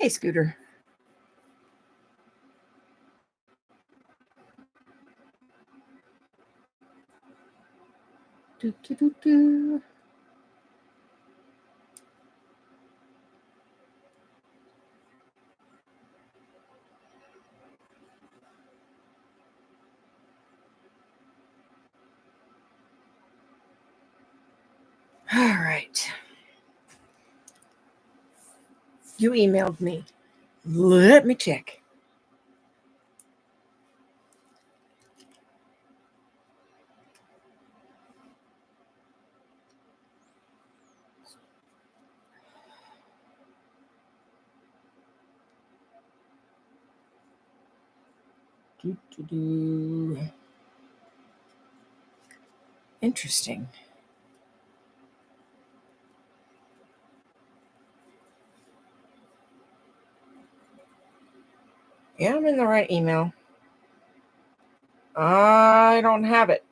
Hey, Scooter. Do, do, do, do. All right. You emailed me. Let me check. Do, do, do. Interesting. Yeah, I'm in the right email. I don't have it.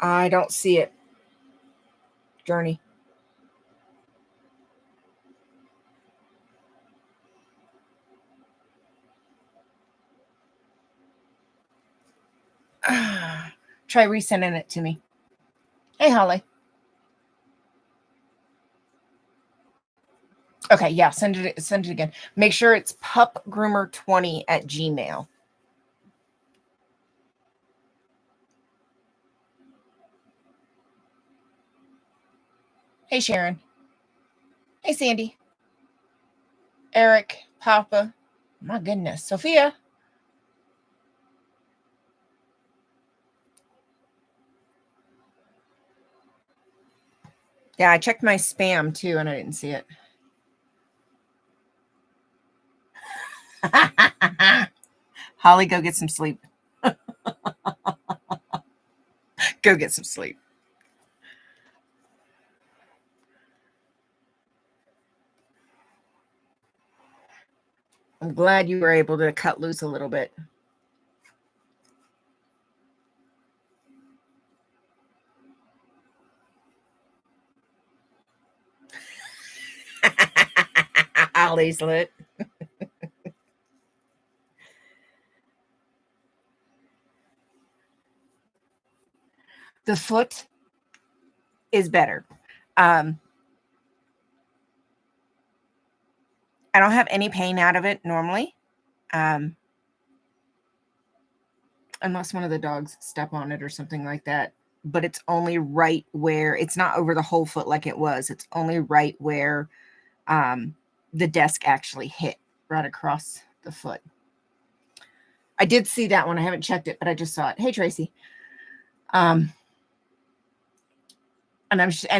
I don't see it. Journey. Try resending it to me. Hey, Holly. Okay, yeah, send it again. Make sure it's pupgroomer20@gmail. Hey, Sharon. Hey, Sandy. Eric, Papa. My goodness. Sophia. Yeah, I checked my spam too, and I didn't see it. Holly, go get some sleep. Go get some sleep. I'm glad you were able to cut loose a little bit. Holly's lit. The foot is better. I don't have any pain out of it normally, unless one of the dogs step on it or something like that. But it's only right where it's not over the whole foot like it was. It's only right where the desk actually hit, right across the foot. I did see that one. I haven't checked it, but I just saw it. Hey, Tracy. And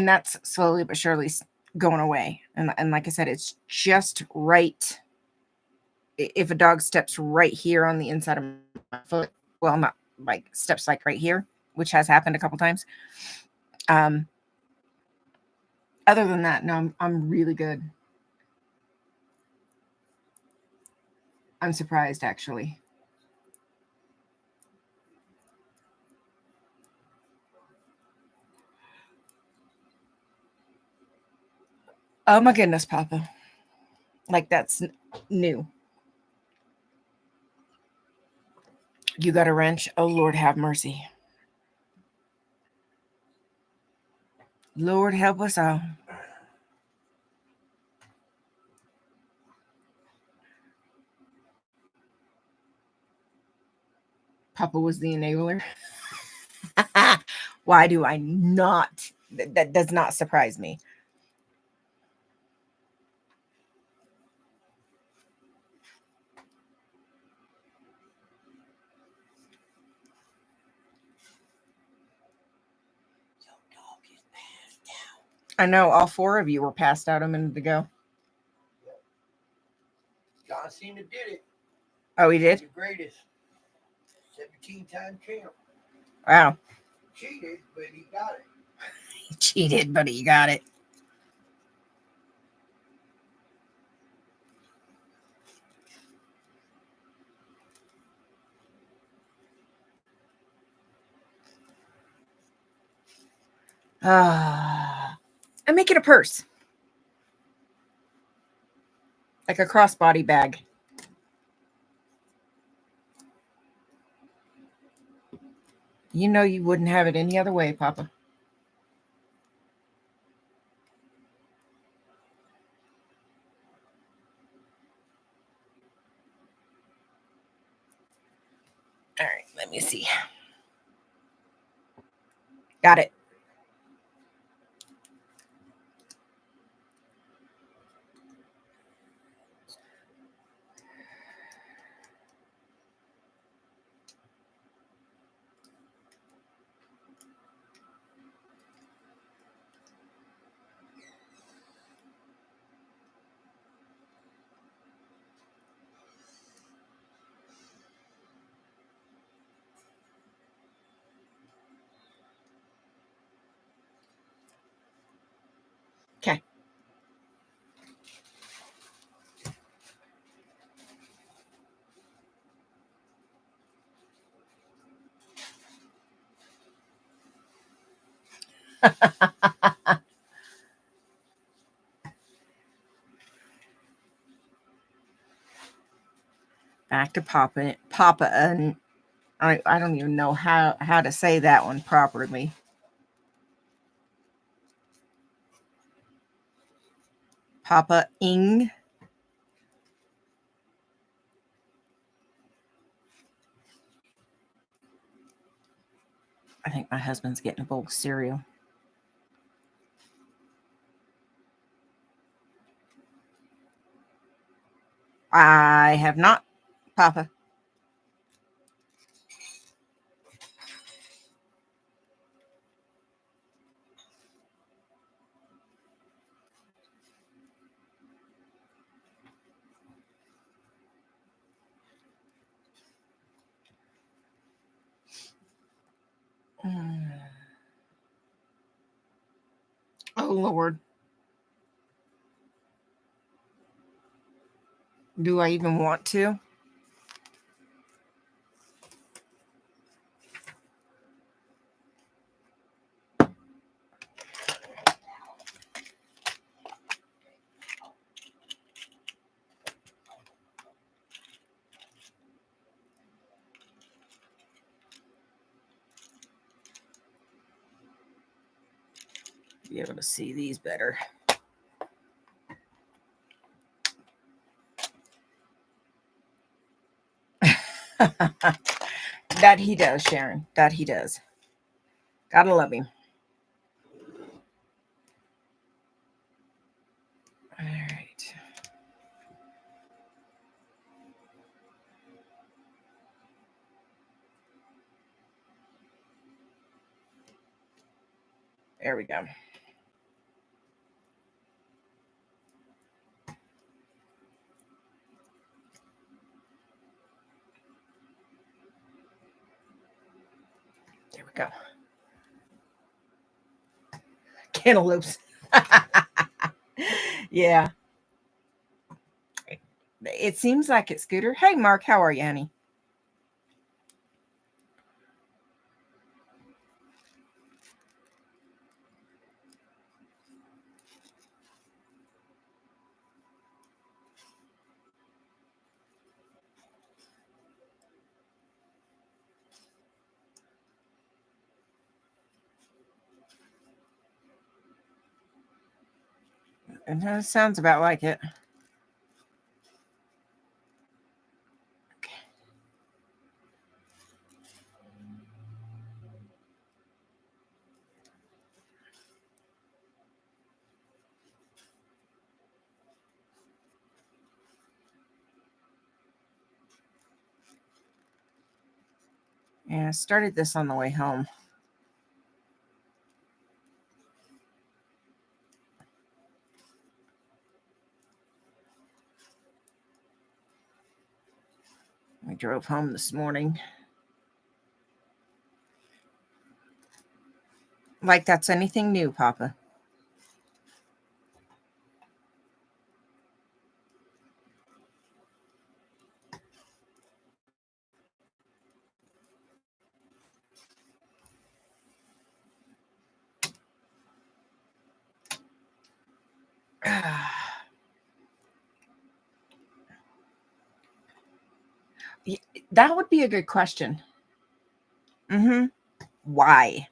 that's slowly but surely going away. And like I said, it's just right. If a dog steps right here on the inside of my foot, well, not like steps like right here, which has happened a couple times. Other than that, no, I'm really good. I'm surprised, actually. Oh my goodness, Papa. Like that's new. You got a wrench? Oh, Lord, have mercy. Lord, help us all. Papa was the enabler. Why do I not? That does not surprise me. I know all four of you were passed out a minute ago. Yep. John Cena did it. Oh, he He's did? the greatest. 17-time champ. Wow. Cheated, but he got it. He cheated, but he got it. And make it a purse. Like a crossbody bag. You know you wouldn't have it any other way, Papa. All right, let me see. Got it. Okay. Back to Papa. Papa, and I don't even know how to say that one properly. Papa Ing. I think my husband's getting a bowl of cereal. I have not, Papa. Oh, Lord. Do I even want to? Be able to see these better. That he does, Sharon. That he does. Gotta love him. All right. There we go. There we go. Cantaloupes. Yeah. It seems like it, Scooter. Hey, Mark, how are you, honey? It sounds about like it. Okay. Yeah, I started this on the way home. I drove home this morning. Like that's anything new, Papa. That would be a good question. Mm-hmm. Why?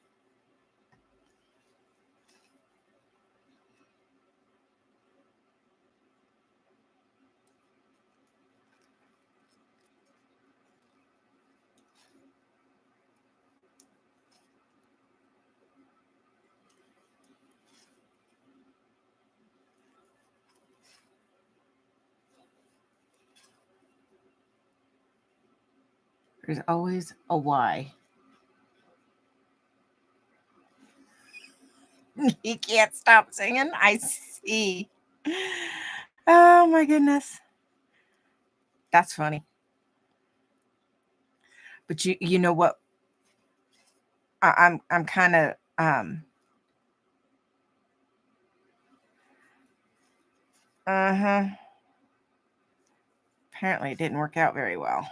There's always a why. He can't stop singing. I see. Oh my goodness. That's funny. But you know what? I'm kind of uh-huh. Apparently it didn't work out very well.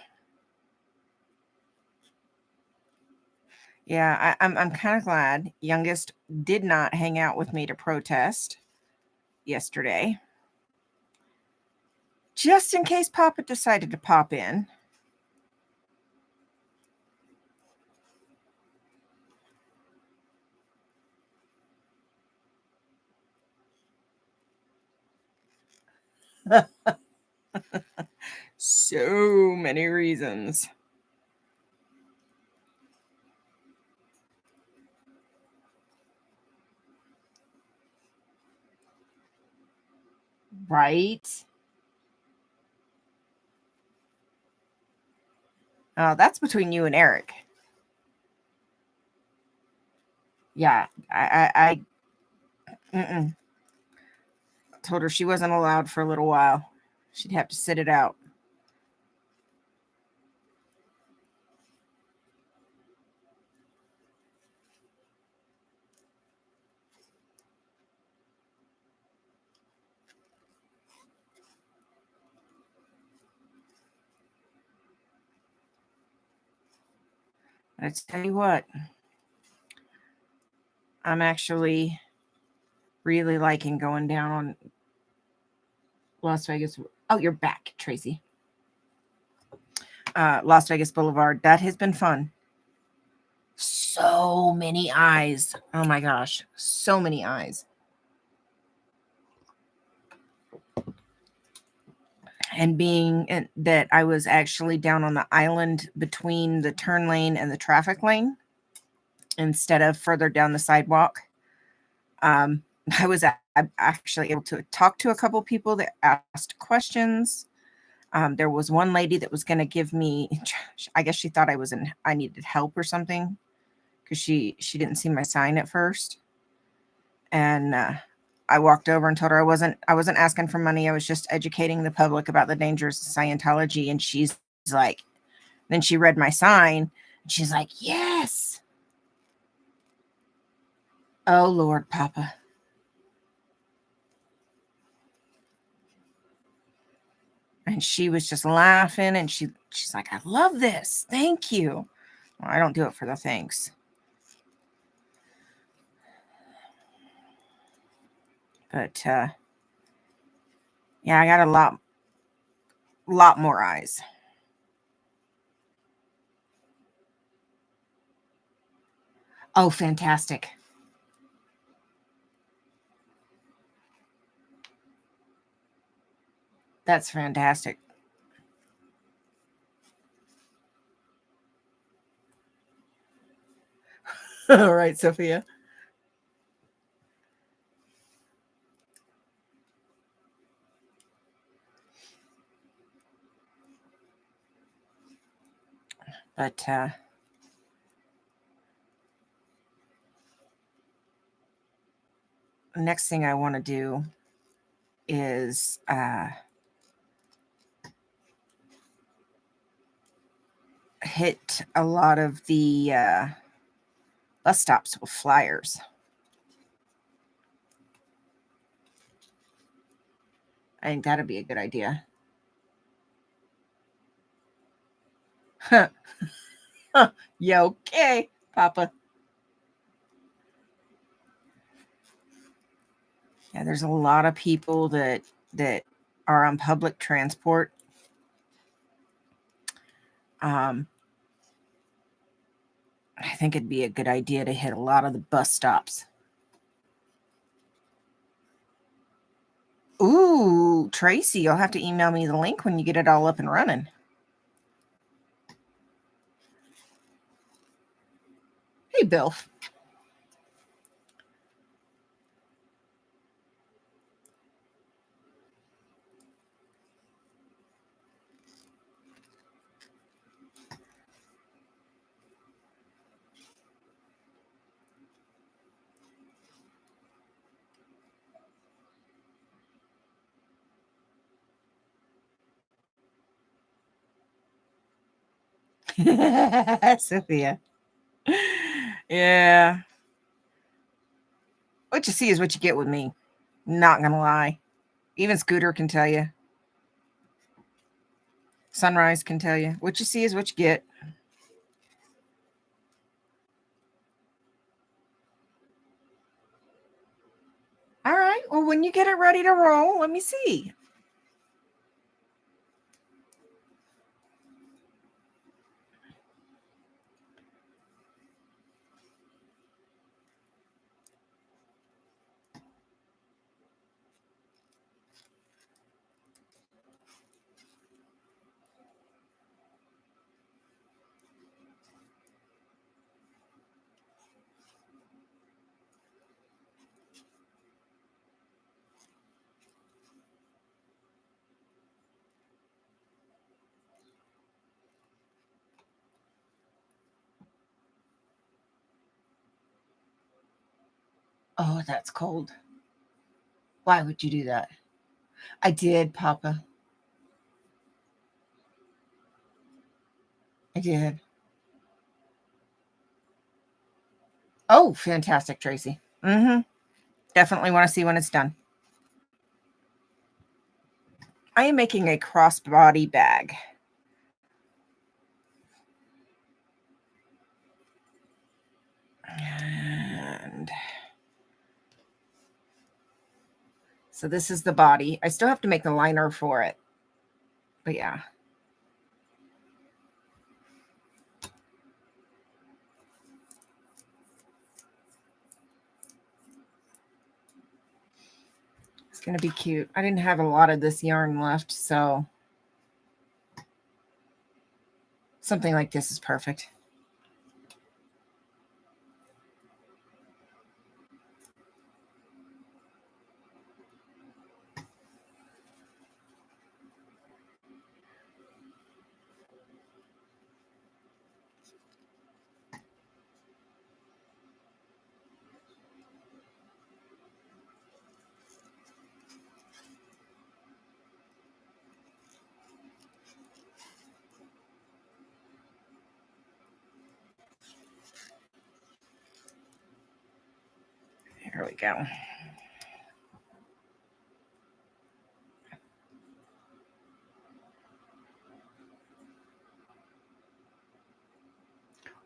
Yeah, I'm kind of glad youngest did not hang out with me to protest yesterday. Just in case Papa decided to pop in. So many reasons. Right? Oh, that's between you and Eric. Yeah, I mm-mm. Told her she wasn't allowed for a little while. She'd have to sit it out. I tell you what, I'm actually really liking going down on Las Vegas. Oh, you're back, Tracy. Las Vegas Boulevard. That has been fun. So many eyes. Oh my gosh. So many eyes. And being that I was actually down on the island between the turn lane and the traffic lane instead of further down the sidewalk. I was actually able to talk to a couple people that asked questions. There was one lady that was going to give me, I guess she thought I needed help or something because she didn't see my sign at first. And I walked over and told her I wasn't asking for money. I was just educating the public about the dangers of Scientology. And she's like, then she read my sign and she's like, yes. Oh Lord, Papa. And she was just laughing and she's like, I love this. Thank you. Well, I don't do it for the thanks. But yeah, I got a lot more eyes. Oh, fantastic. That's fantastic. All right, Sophia. But next thing I want to do is hit a lot of the bus stops with flyers. I think that'd be a good idea. Yeah, okay, Papa. Yeah, there's a lot of people that are on public transport. I think it'd be a good idea to hit a lot of the bus stops. Ooh, Tracy, you'll have to email me the link when you get it all up and running. Hey, Bill. Sophia. Yeah. What you see is what you get with me. Not gonna lie. Even Scooter can tell you. Sunrise can tell you. What you see is what you get. All right. Well, when you get it ready to roll, let me see. Oh, that's cold. Why would you do that? I did, Papa. I did. Oh, fantastic, Tracy. Mm-hmm. Definitely want to see when it's done. I am making a crossbody bag. And so this is the body. I still have to make the liner for it. But yeah. It's going to be cute. I didn't have a lot of this yarn left, so something like this is perfect. Here we go.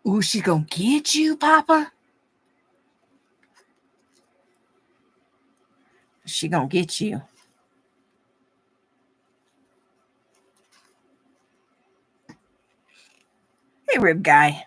Ooh, she gonna get you, Papa? She gonna get you. Hey, rib guy.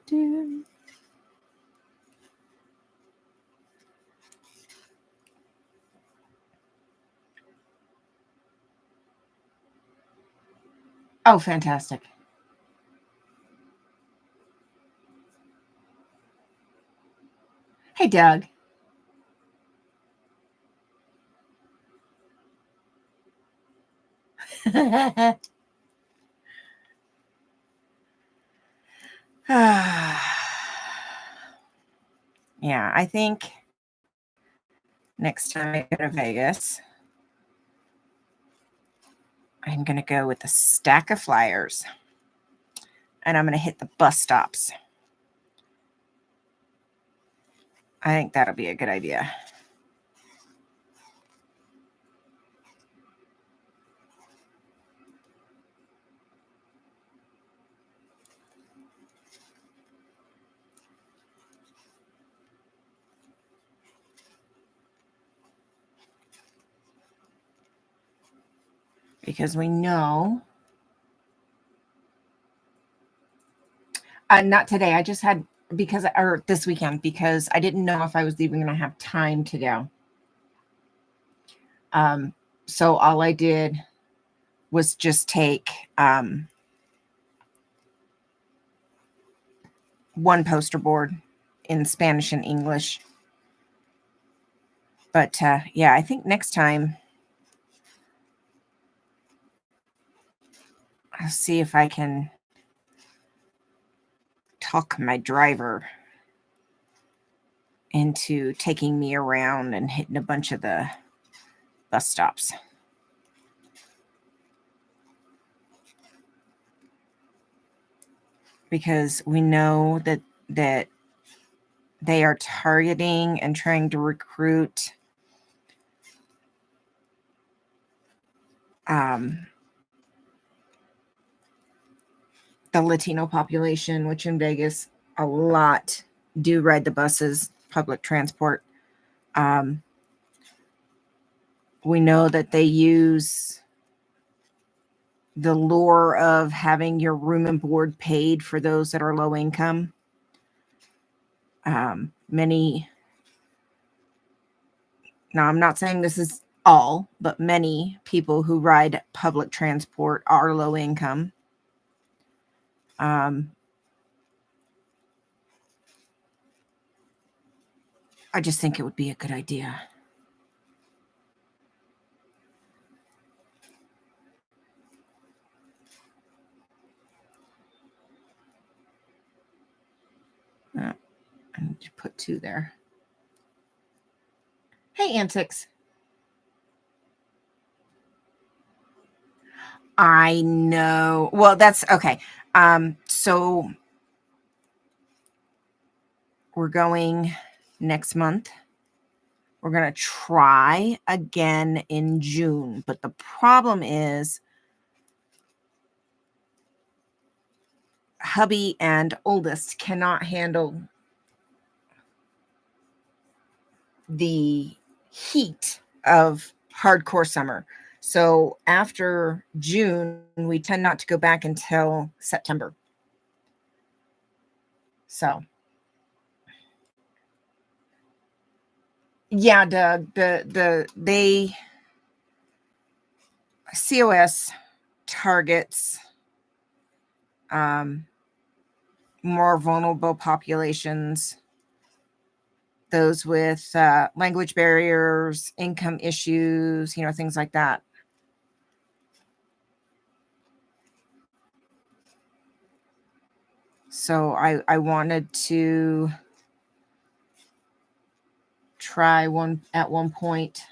Do. Oh, fantastic. Doug. Yeah, I think next time I go to Vegas, I'm going to go with a stack of flyers and I'm going to hit the bus stops. I think that'll be a good idea. Because we know, not today. I just had, or this weekend, because I didn't know if I was even going to have time to go. So all I did was just take one poster board in Spanish and English. But yeah, I think next time I'll see if I can talk my driver into taking me around and hitting a bunch of the bus stops. Because we know that they are targeting and trying to recruit the Latino population, which in Vegas, a lot do ride the buses, public transport. We know that they use the lure of having your room and board paid for those that are low income. Many, now I'm not saying this is all, but many people who ride public transport are low income. I just think it would be a good idea. I need to put 2 there. Hey, Antics. I know. Well, that's okay. So we're going next month. We're going to try again in June. But the problem is hubby and oldest cannot handle the heat of hardcore summer. So after June, we tend not to go back until September. So yeah, Doug, they COS targets more vulnerable populations, those with language barriers, income issues, things like that. So I wanted to try one at one point.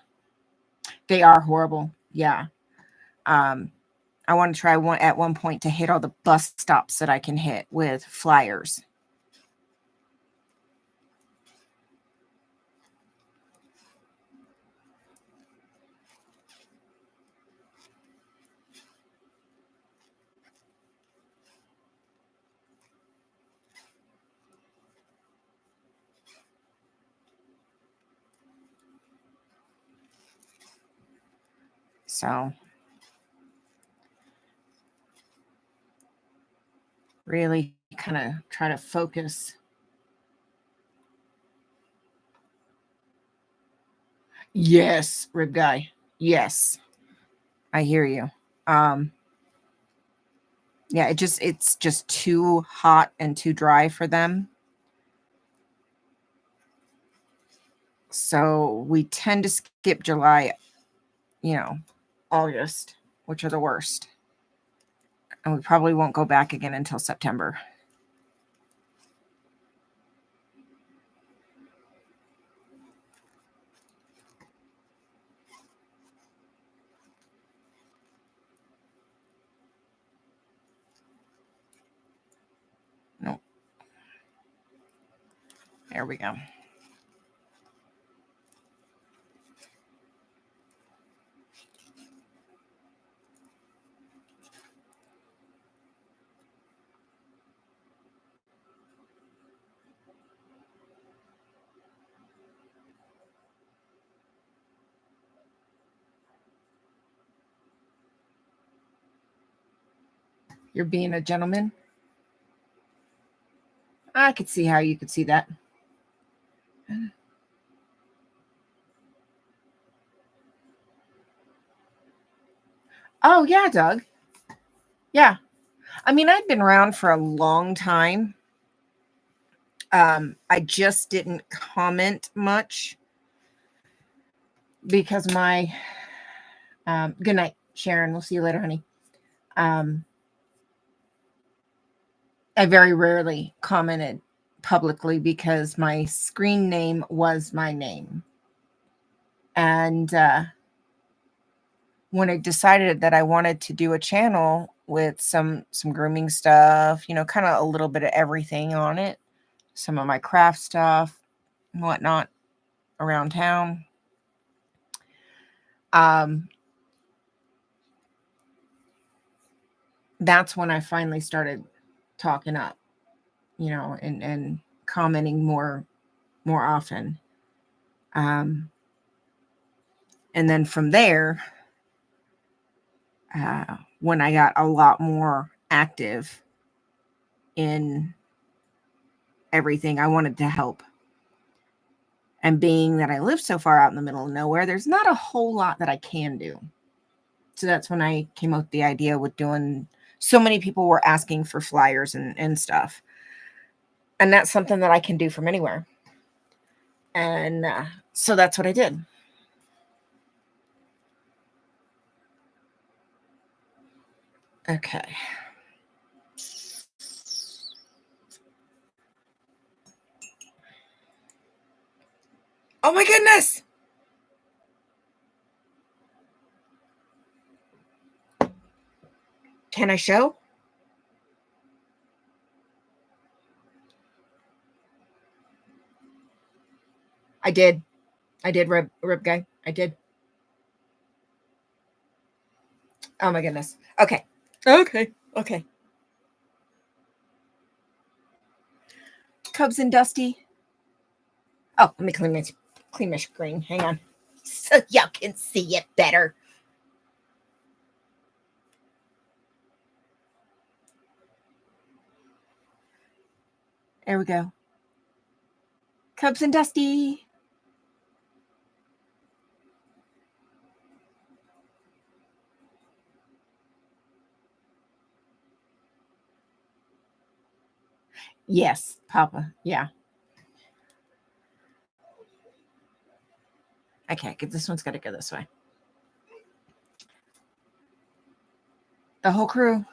They are horrible. Yeah. I want to try one at one point to hit all the bus stops that I can hit with flyers. So really kind of try to focus. Yes, rib guy. Yes. I hear you. Yeah, it's just too hot and too dry for them. So we tend to skip July, August, which are the worst. And we probably won't go back again until September. Nope. There we go. You're being a gentleman. I could see how you could see that. Oh, yeah, Doug. Yeah. I mean, I'd been around for a long time. I just didn't comment much because my good night, Sharon. We'll see you later, honey. I very rarely commented publicly because my screen name was my name. And when I decided that I wanted to do a channel with some grooming stuff, kind of a little bit of everything on it, some of my craft stuff and whatnot around town. That's when I finally started talking up, and commenting more often. And then from there, when I got a lot more active in everything, I wanted to help. And being that I live so far out in the middle of nowhere, there's not a whole lot that I can do. So that's when I came up with the idea with doing, so many people were asking for flyers and stuff. And that's something that I can do from anywhere. And so that's what I did. Okay. Oh my goodness. Can I show? I did, rib guy. I did. Oh my goodness. Okay. Cubs and Dusty. Oh, let me clean my screen. Hang on. So y'all can see it better. There we go. Cubs and Dusty. Yes, Papa. Yeah. Okay, this one's got to go this way. The whole crew.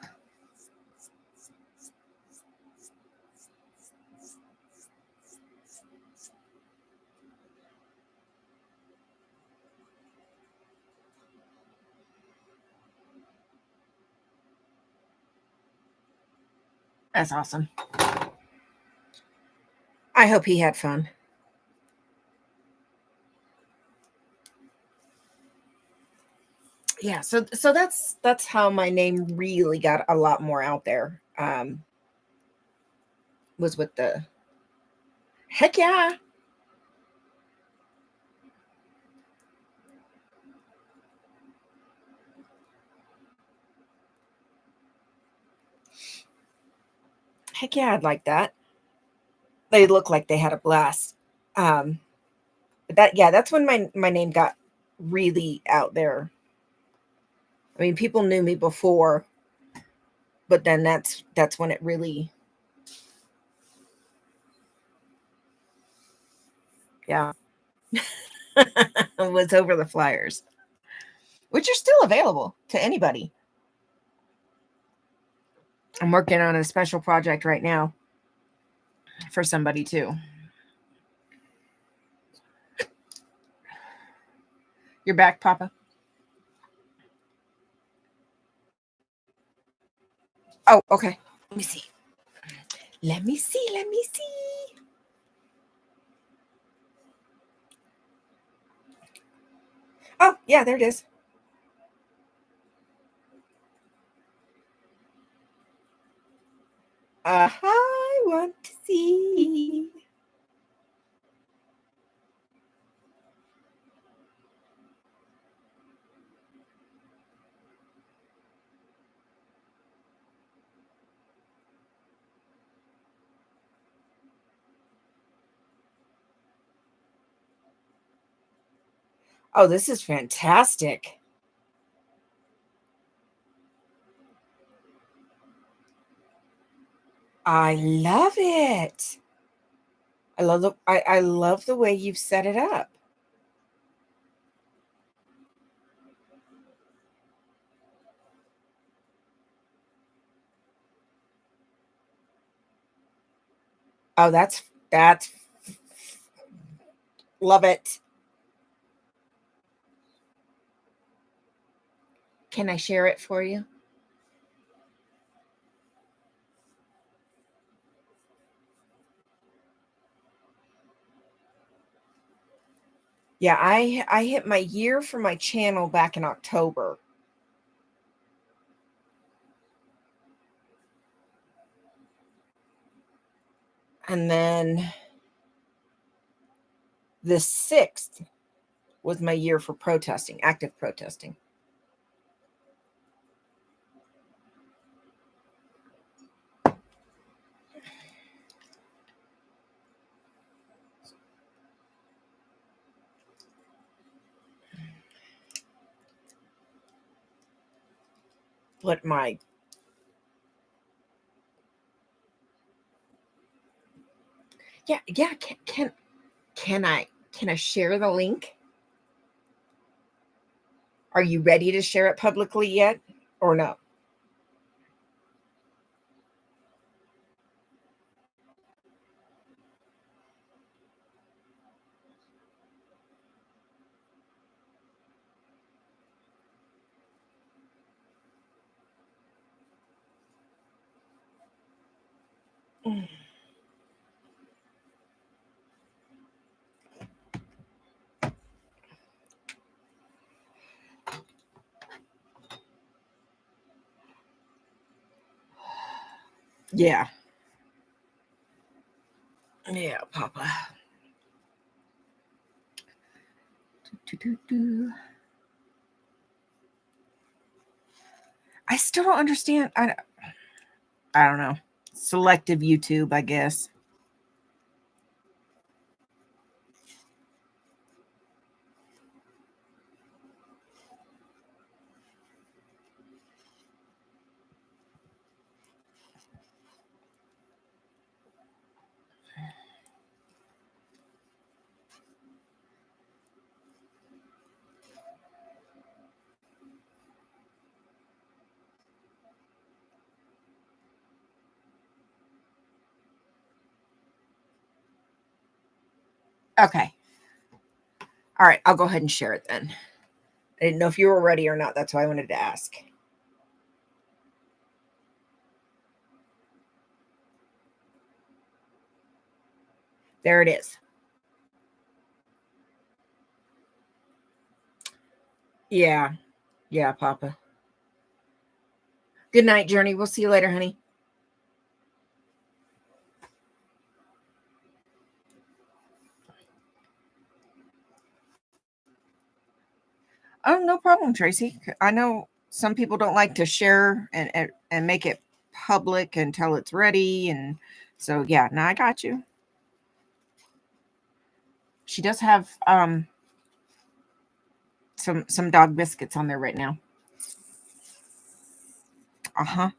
That's awesome. I hope he had fun. Yeah, so that's how my name really got a lot more out there. Was with the heck yeah. Heck yeah, I'd like that. They look like they had a blast. But that's when my name got really out there. I mean, people knew me before, but then that's when it really, yeah. was over the flyers, which are still available to anybody. I'm working on a special project right now for somebody too. You're back, Papa? Oh, okay. Let me see. Let me see. Let me see. Oh, yeah, there it is. I want to see. Oh, this is fantastic. I love it. I love the way you've set it up. Oh, that's love it. Can I share it for you? Yeah, I hit my year for my channel back in October. And then the 6th was my year for protesting, active protesting. But my yeah, can I share the link? Are you ready to share it publicly yet or no? Yeah. Yeah, Papa. I still don't understand. I don't know. Selective YouTube, I guess. Okay. All right, I'll go ahead and share it then. I didn't know if you were ready or not. That's why I wanted to ask. There it is. Yeah. Yeah, Papa. Good night, Journey. We'll see you later, honey. Oh, no problem, Tracy. I know some people don't like to share and make it public until it's ready. And so, yeah, now I got you. She does have some dog biscuits on there right now. Uh-huh.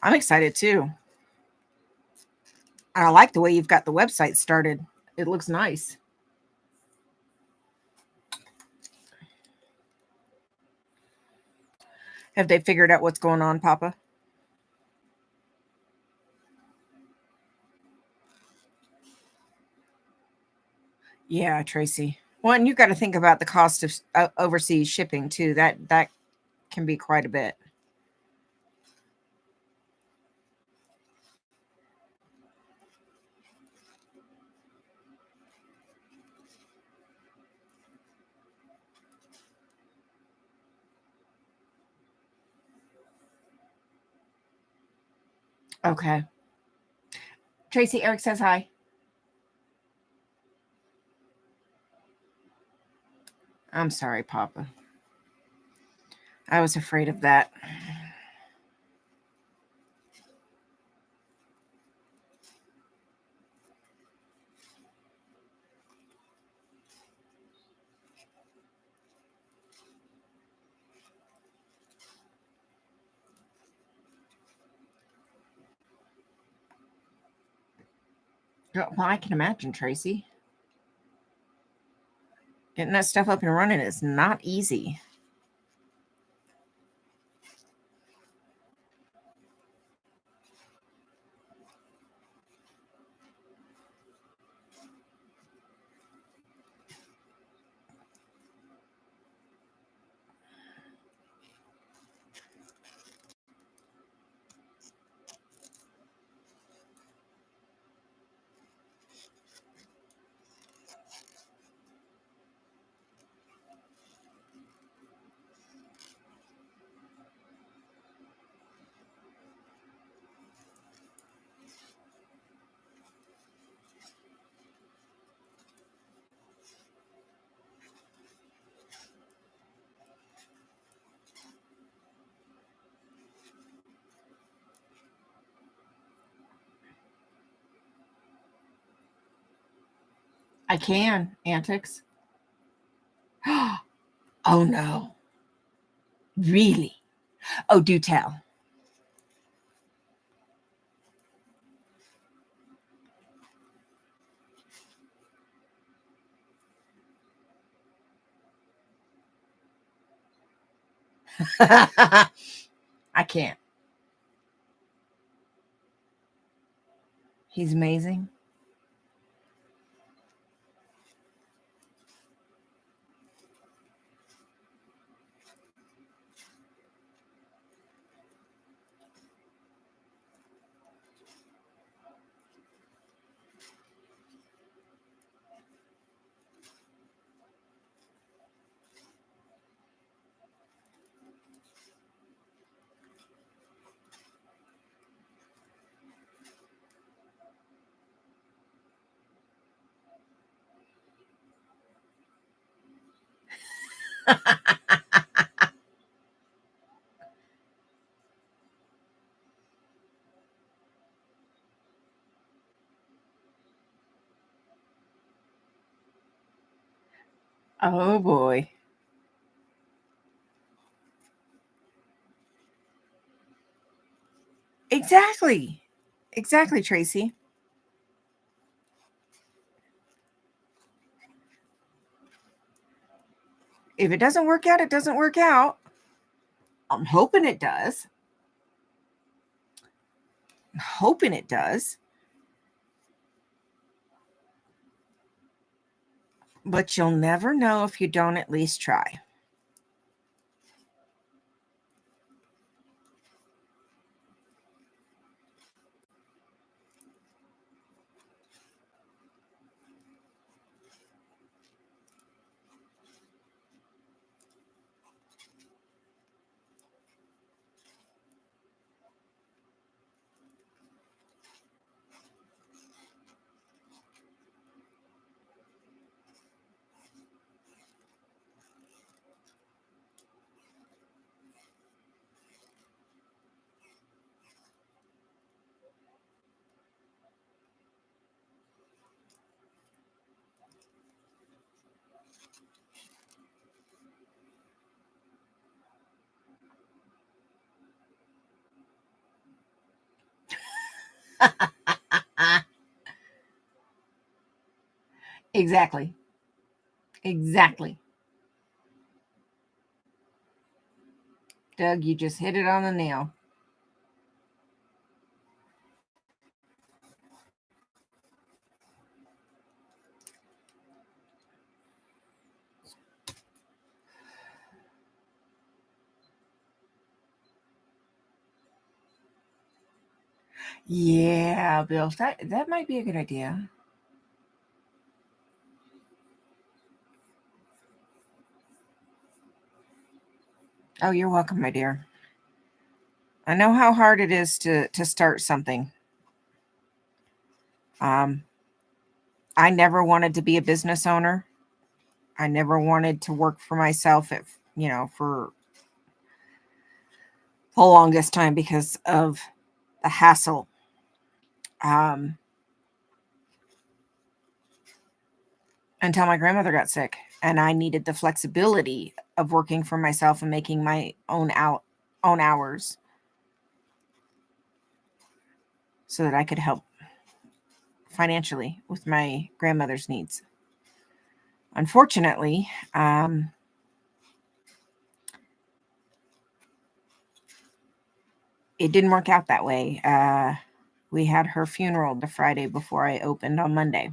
I'm excited too. I like the way you've got the website started. It looks nice. Have they figured out what's going on, Papa? Yeah, Tracy. Well, and you got to think about the cost of overseas shipping too. That can be quite a bit. Okay. Tracy, Eric says hi. I'm sorry, Papa. I was afraid of that. Well, I can imagine, Tracy. Getting that stuff up and running is not easy. I can, Antics. Oh no. Really? Oh, do tell. I can't. He's amazing. Oh boy. Exactly. Exactly, Tracy. If it doesn't work out, it doesn't work out. I'm hoping it does. I'm hoping it does. But you'll never know if you don't at least try. Exactly. Exactly. Doug, you just hit it on the nail. Yeah, Bill, that might be a good idea. Oh, you're welcome, my dear. I know how hard it is to start something. Um, I never wanted to be a business owner. I never wanted to work for myself for the longest time because of the hassle. Um, until my grandmother got sick and I needed the flexibility of working for myself and making my own hours so that I could help financially with my grandmother's needs. Unfortunately, it didn't work out that way. We had her funeral the Friday before I opened on Monday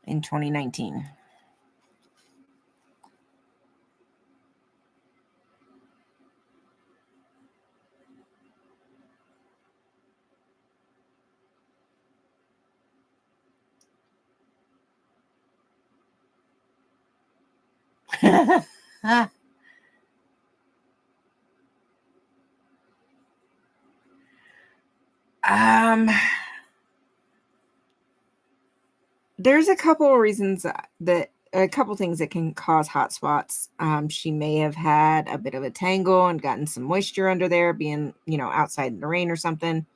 in 2019. um, there's a couple of reasons that a couple things that can cause hot spots. She may have had a bit of a tangle and gotten some moisture under there, being outside in the rain or something,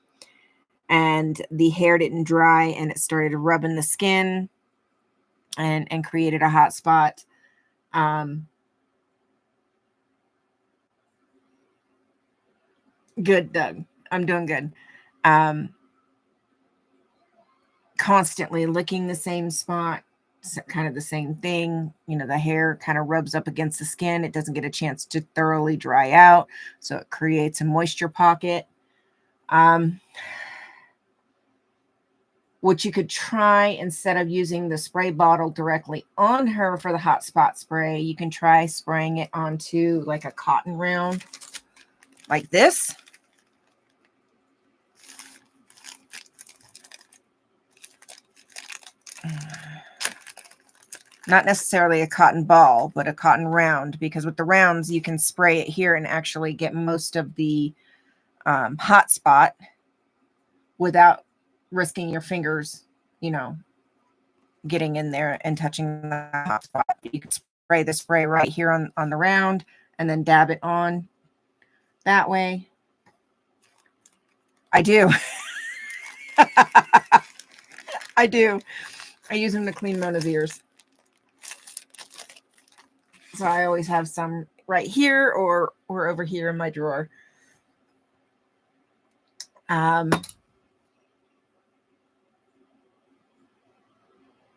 and the hair didn't dry and it started rubbing the skin and created a hot spot. Um, Good, Doug. I'm doing good. Um, Constantly licking the same spot, kind of the same thing. The hair kind of rubs up against the skin. It doesn't get a chance to thoroughly dry out, so it creates a moisture pocket. Um, what you could try, instead of using the spray bottle directly on her for the hot spot spray, you can try spraying it onto like a cotton round like this. Not necessarily a cotton ball, but a cotton round, because with the rounds, you can spray it here and actually get most of the hot spot without risking your fingers, getting in there and touching the hot spot. You can spray the spray right here on the round and then dab it on that way. I do. I do. I use them to clean Mona's ears. So I always have some right here or over here in my drawer.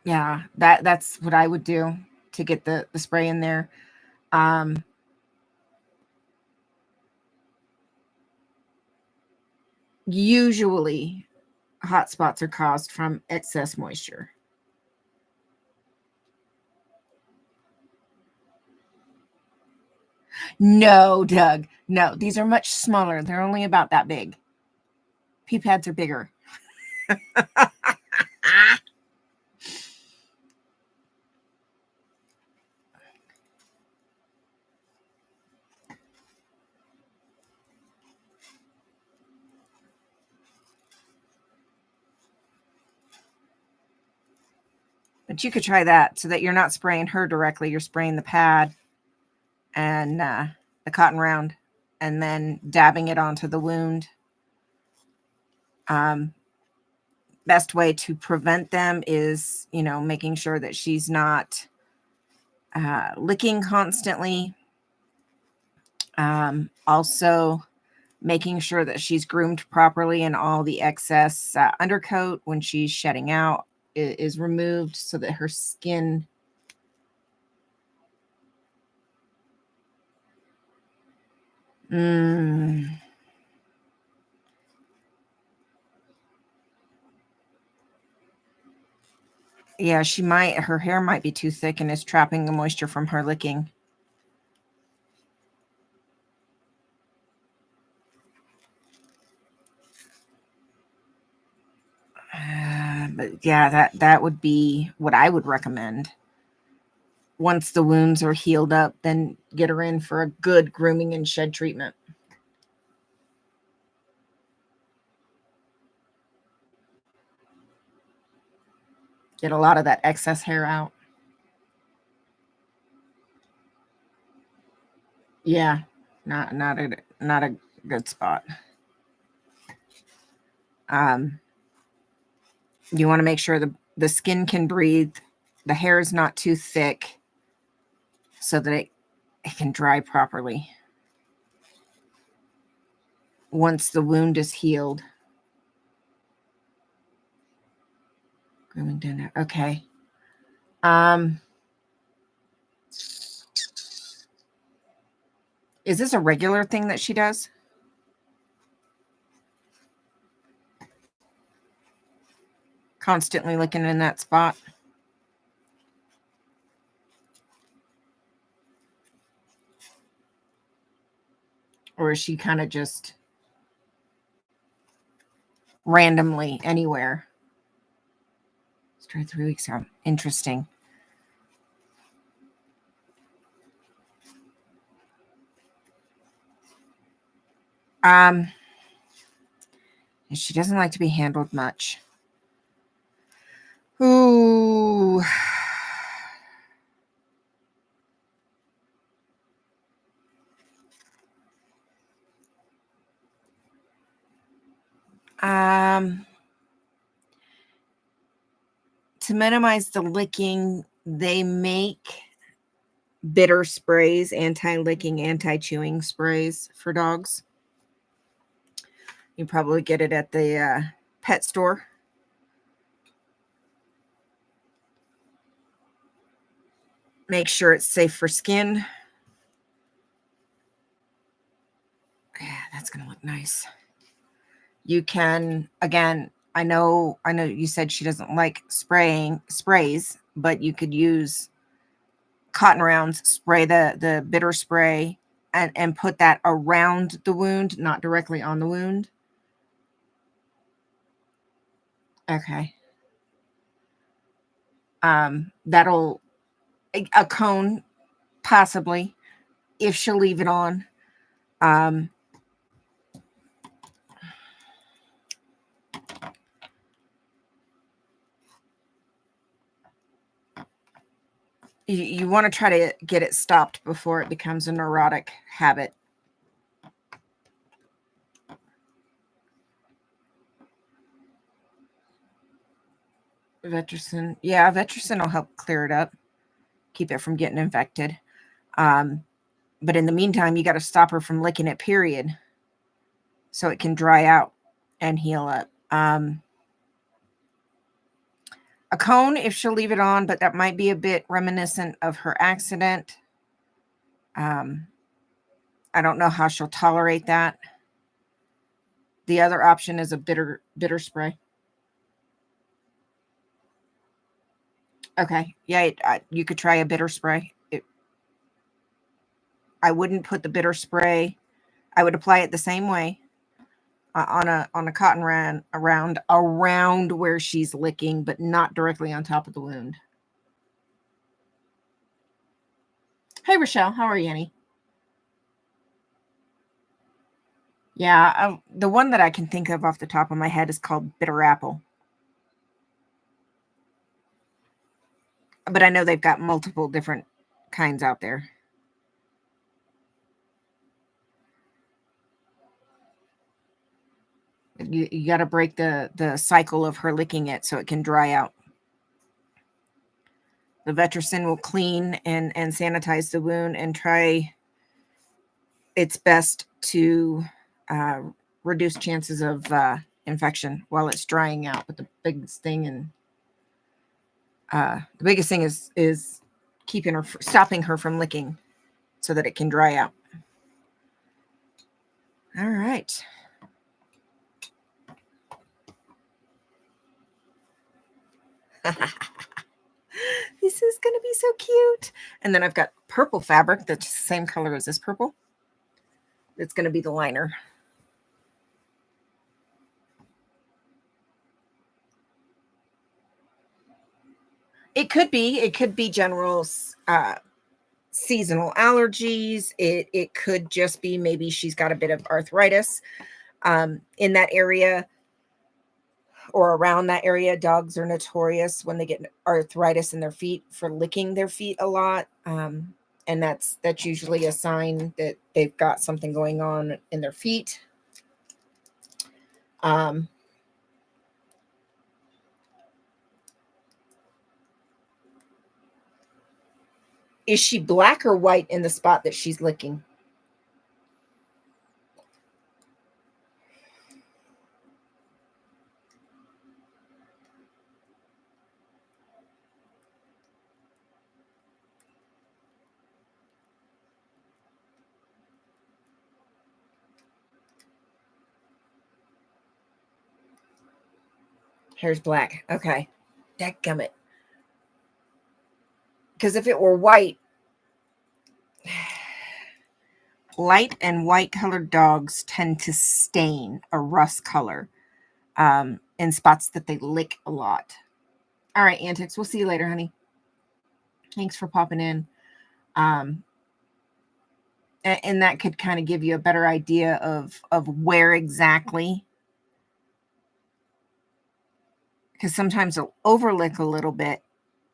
Yeah, that's what I would do to get the spray in there. Um, Usually hot spots are caused from excess moisture. No, Doug. No, these are much smaller. They're only about that big. Pee pads are bigger. But you could try that so that you're not spraying her directly. You're spraying the pad and the cotton round and then dabbing it onto the wound. Best way to prevent them is, making sure that she's not licking constantly. Also, making sure that she's groomed properly and all the excess undercoat when she's shedding out is removed so that her skin yeah, her hair might be too thick and is trapping the moisture from her licking. But yeah, that would be what I would recommend. Once the wounds are healed up, then get her in for a good grooming and shed treatment. Get a lot of that excess hair out. Yeah, not a good spot. You want to make sure the skin can breathe, the hair is not too thick, so that it can dry properly. Once the wound is healed. Grooming dinner. Okay. Is this a regular thing that she does? Constantly licking in that spot? Or is she kind of just randomly anywhere? Start 3 weeks out. Interesting. She doesn't like to be handled much. Ooh. To minimize the licking, they make bitter sprays, anti-licking, anti-chewing sprays for dogs. You probably get it at the pet store. Make sure it's safe for skin. Yeah, that's going to look nice. You can, again, I know you said she doesn't like sprays, but you could use cotton rounds, spray the bitter spray and put that around the wound, not directly on the wound. Okay. That'll, a cone, possibly, if she'll leave it on. You want to try to get it stopped before it becomes a neurotic habit. Vetricin. Yeah, Vetricin will help clear it up, keep it from getting infected. But in the meantime, you got to stop her from licking it, period, so it can dry out and heal up. A cone, if she'll leave it on, but that might be a bit reminiscent of her accident. I don't know how she'll tolerate that. The other option is a bitter spray. Okay. Yeah, you could try a bitter spray. I wouldn't put the bitter spray. I would apply it the same way on a cotton round around where she's licking, but not directly on top of the wound. Hey, Rochelle. How are you, Annie? Yeah, the one that I can think of off the top of my head is called Bitter Apple. But I know they've got multiple different kinds out there. You got to break the cycle of her licking it so it can dry out. The Vetricin will clean and sanitize the wound and try its best to reduce chances of infection while it's drying out. But the biggest thing is keeping her, stopping her from licking, so that it can dry out. All right. This is going to be so cute. And then I've got purple fabric that's the same color as this purple. It's going to be the liner. It could be general seasonal allergies. It could just be maybe she's got a bit of arthritis in that area or around that area. Dogs are notorious when they get arthritis in their feet for licking their feet a lot. And that's usually a sign that they've got something going on in their feet. Is she black or white in the spot that she's licking? Hair's black. Okay. Dadgummit. Because if it were white, light and white colored dogs tend to stain a rust color in spots that they lick a lot. All right, Antics. We'll see you later, honey. Thanks for popping in. And that could kind of give you a better idea of where exactly. Because sometimes they'll overlick a little bit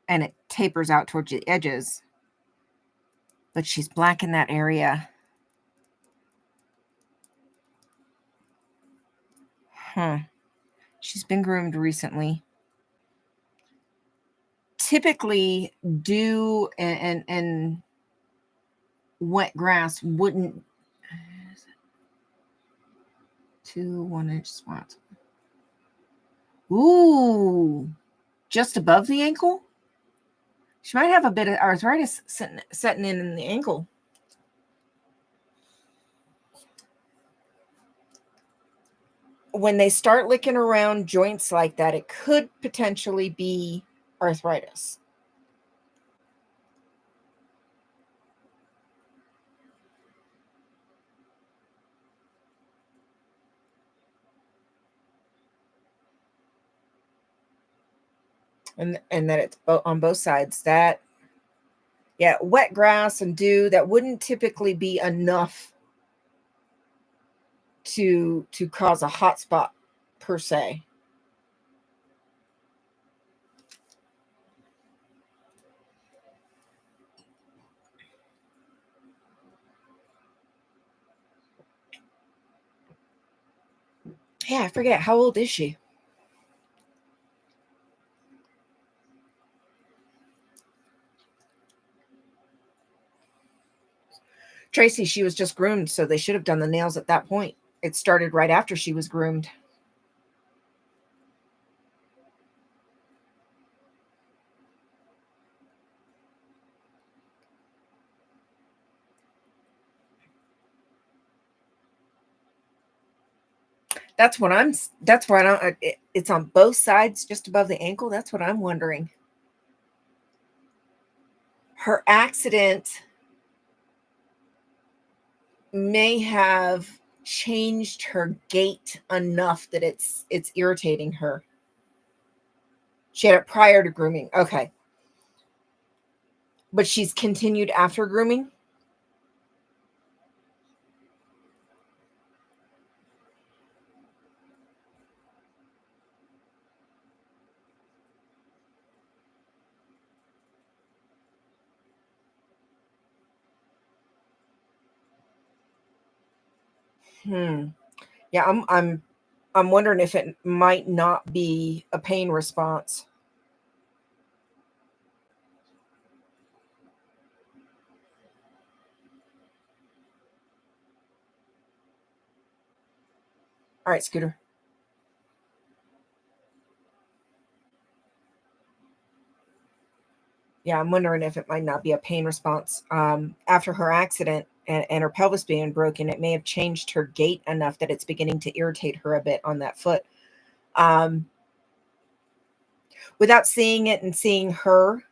and it tapers out towards the edges. But she's black in that area. Huh. She's been groomed recently. Typically, dew and wet grass wouldn't. 2 1-inch spots. Ooh, just above the ankle? She might have a bit of arthritis setting in the ankle. When they start licking around joints like that, it could potentially be arthritis. And that it's on both sides. That, yeah, wet grass and dew, that wouldn't typically be enough to cause a hot spot per se. Yeah, I forget. How old is she? Tracy, she was just groomed, so they should have done the nails at that point. It started right after she was groomed. That's what I don't, it's on both sides, just above the ankle. That's what I'm wondering. Her accident may have changed her gait enough that it's irritating her. She had it prior to grooming. Okay. But she's continued after grooming? Yeah, I'm wondering if it might not be a pain response. All right, Scooter. Yeah, I'm wondering if it might not be a pain response. After her accident and her pelvis being broken, it may have changed her gait enough that it's beginning to irritate her a bit on that foot. Um, without seeing it and seeing her,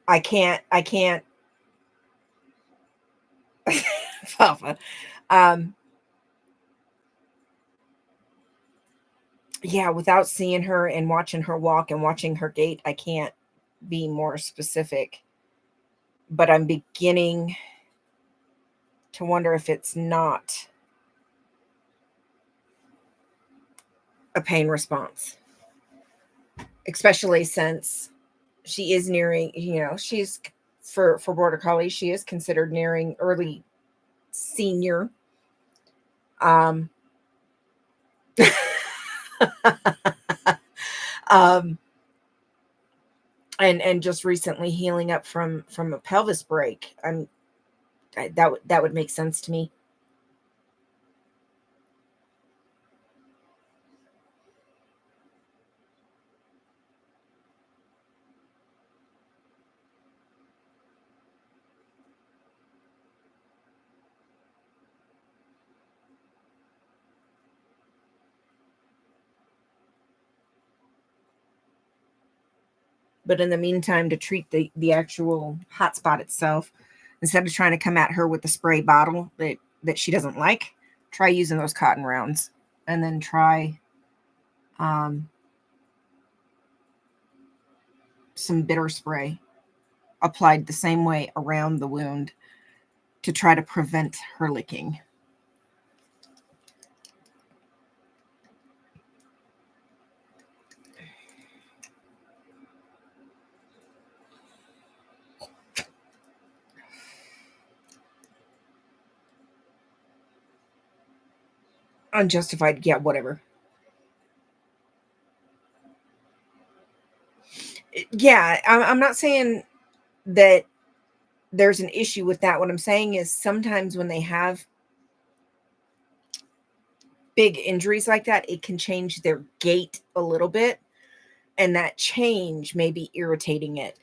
I can't, Papa. Um, yeah, without seeing her and watching her walk and watching her gait, I can't be more specific. But I'm beginning to wonder if it's not a pain response, especially since she is nearing, she's for border collie, she is considered nearing early senior. Um, um, and just recently healing up from a pelvis break. That would make sense to me. But in the meantime, to treat the actual hot spot itself, instead of trying to come at her with the spray bottle that she doesn't like, try using those cotton rounds, and then try some bitter spray applied the same way around the wound to try to prevent her licking. Unjustified, yeah, whatever. Yeah, I'm not saying that there's an issue with that. What I'm saying is sometimes when they have big injuries like that, it can change their gait a little bit, and that change may be irritating it.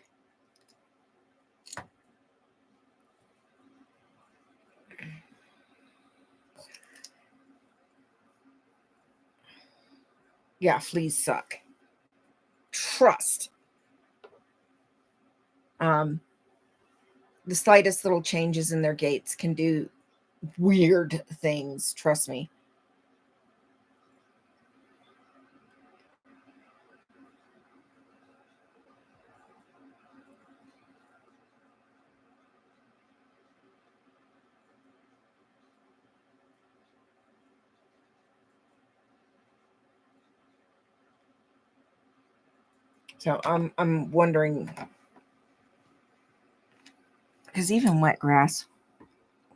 Yeah, fleas suck. Trust. Um, the slightest little changes in their gaits can do weird things. Trust me. So I'm wondering, because even wet grass,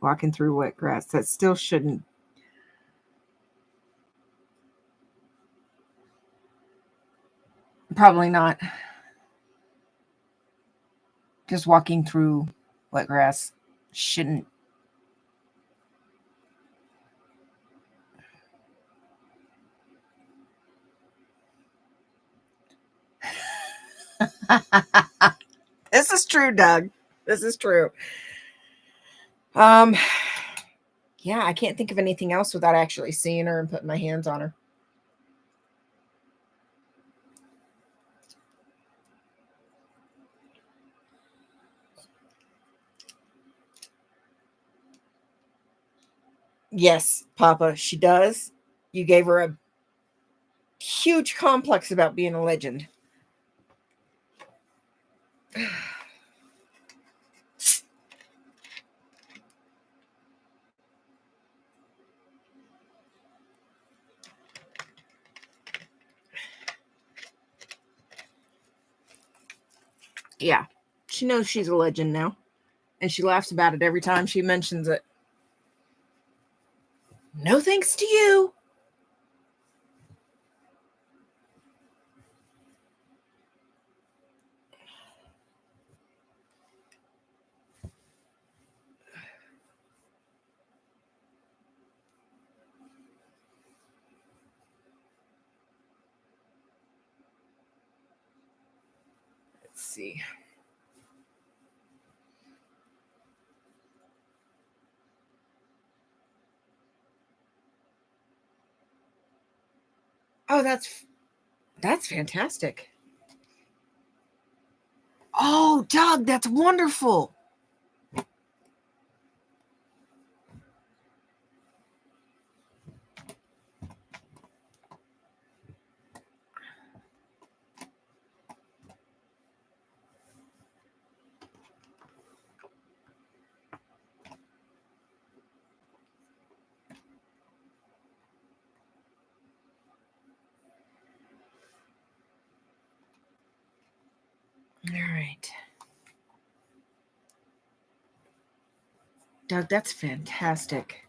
walking through wet grass, that still shouldn't. Probably not. Just walking through wet grass shouldn't. This is true, Doug. This is true. Um, yeah, I can't think of anything else without actually seeing her and putting my hands on her. Yes, Papa, she does. You gave her a huge complex about being a legend. Yeah, she knows she's a legend now, and she laughs about it every time she mentions it. No thanks to you. see. Oh, that's fantastic. Oh, Doug, that's wonderful. All right. Doug, that's fantastic.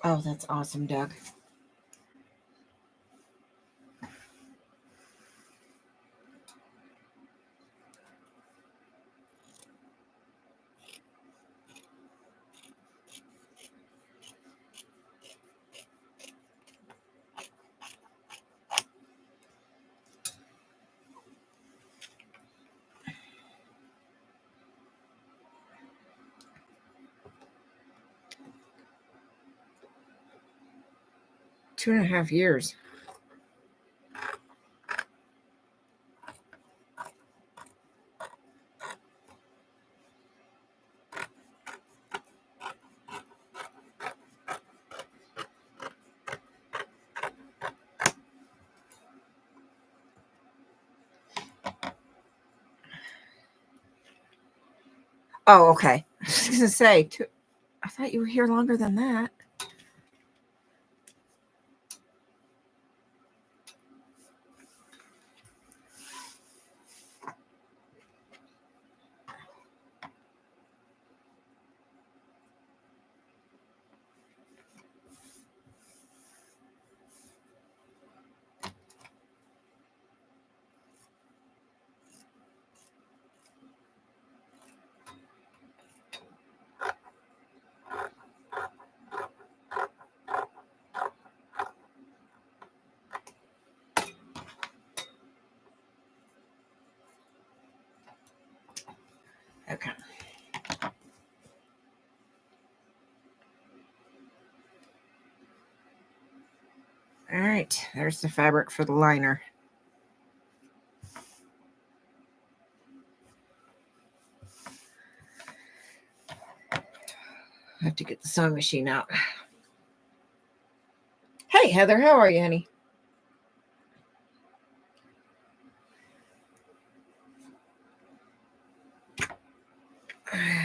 Oh, that's awesome, Doug. Two and a half years. Oh, okay. I was going to say, I thought you were here longer than that. Okay. All right. There's the fabric for the liner. I have to get the sewing machine out. Hey, Heather, how are you, honey?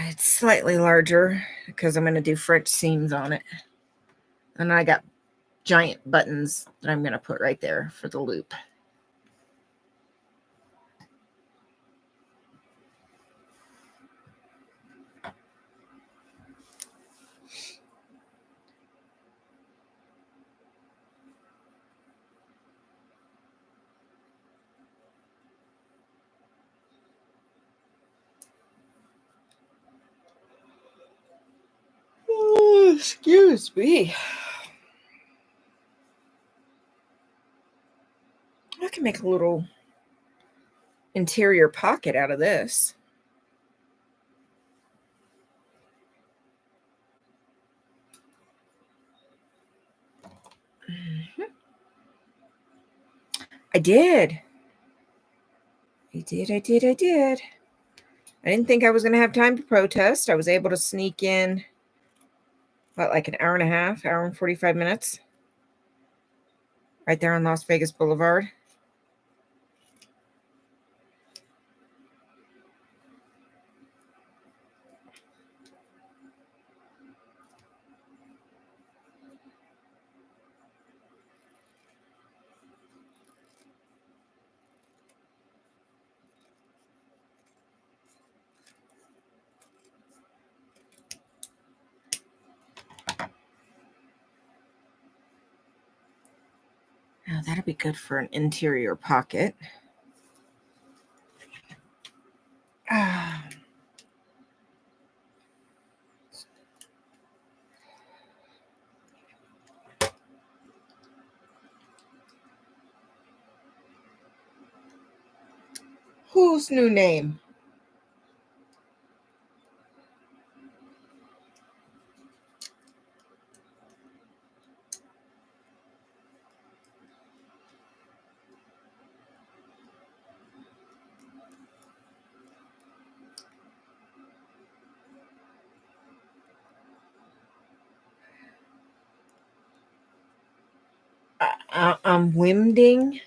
It's slightly larger because I'm going to do French seams on it. And I got giant buttons that I'm going to put right there for the loop. Oh, excuse me. I can make a little interior pocket out of this. I did. I did. I didn't think I was going to have time to protest. I was able to sneak in, like an hour and a half, hour and 45 minutes. Right there on Las Vegas Boulevard. Now that'll be good for an interior pocket. Whose new name? I'm Wimding.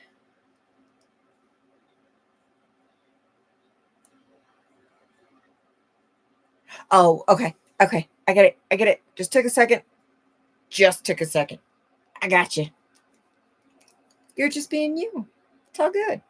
Oh, okay. Okay. I get it. I get it. Just took a second. Just took a second. I got you. You're just being you. It's all good.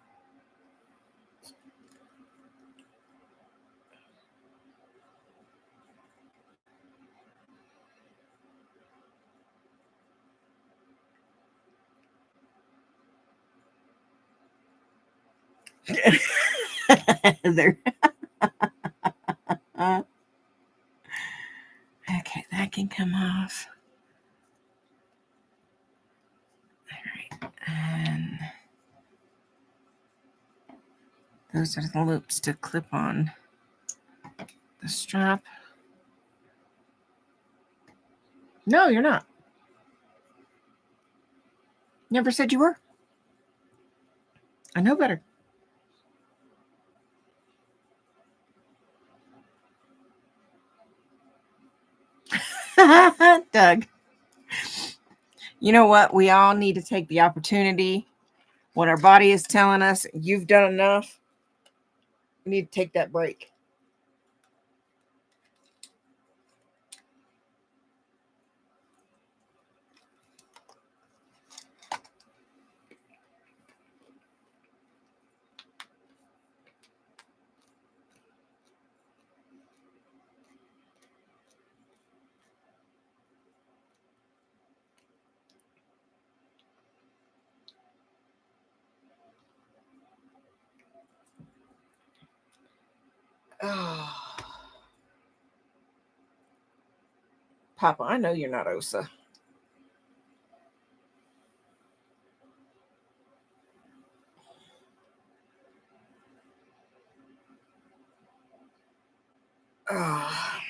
There. Okay, that can come off. All right. And those are the loops to clip on the strap. No, you're not. Never said you were. I know better. Doug. You know what? We all need to take the opportunity when our body is telling us you've done enough. We need to take that break. Oh. Papa, I know you're not Osa. Oh.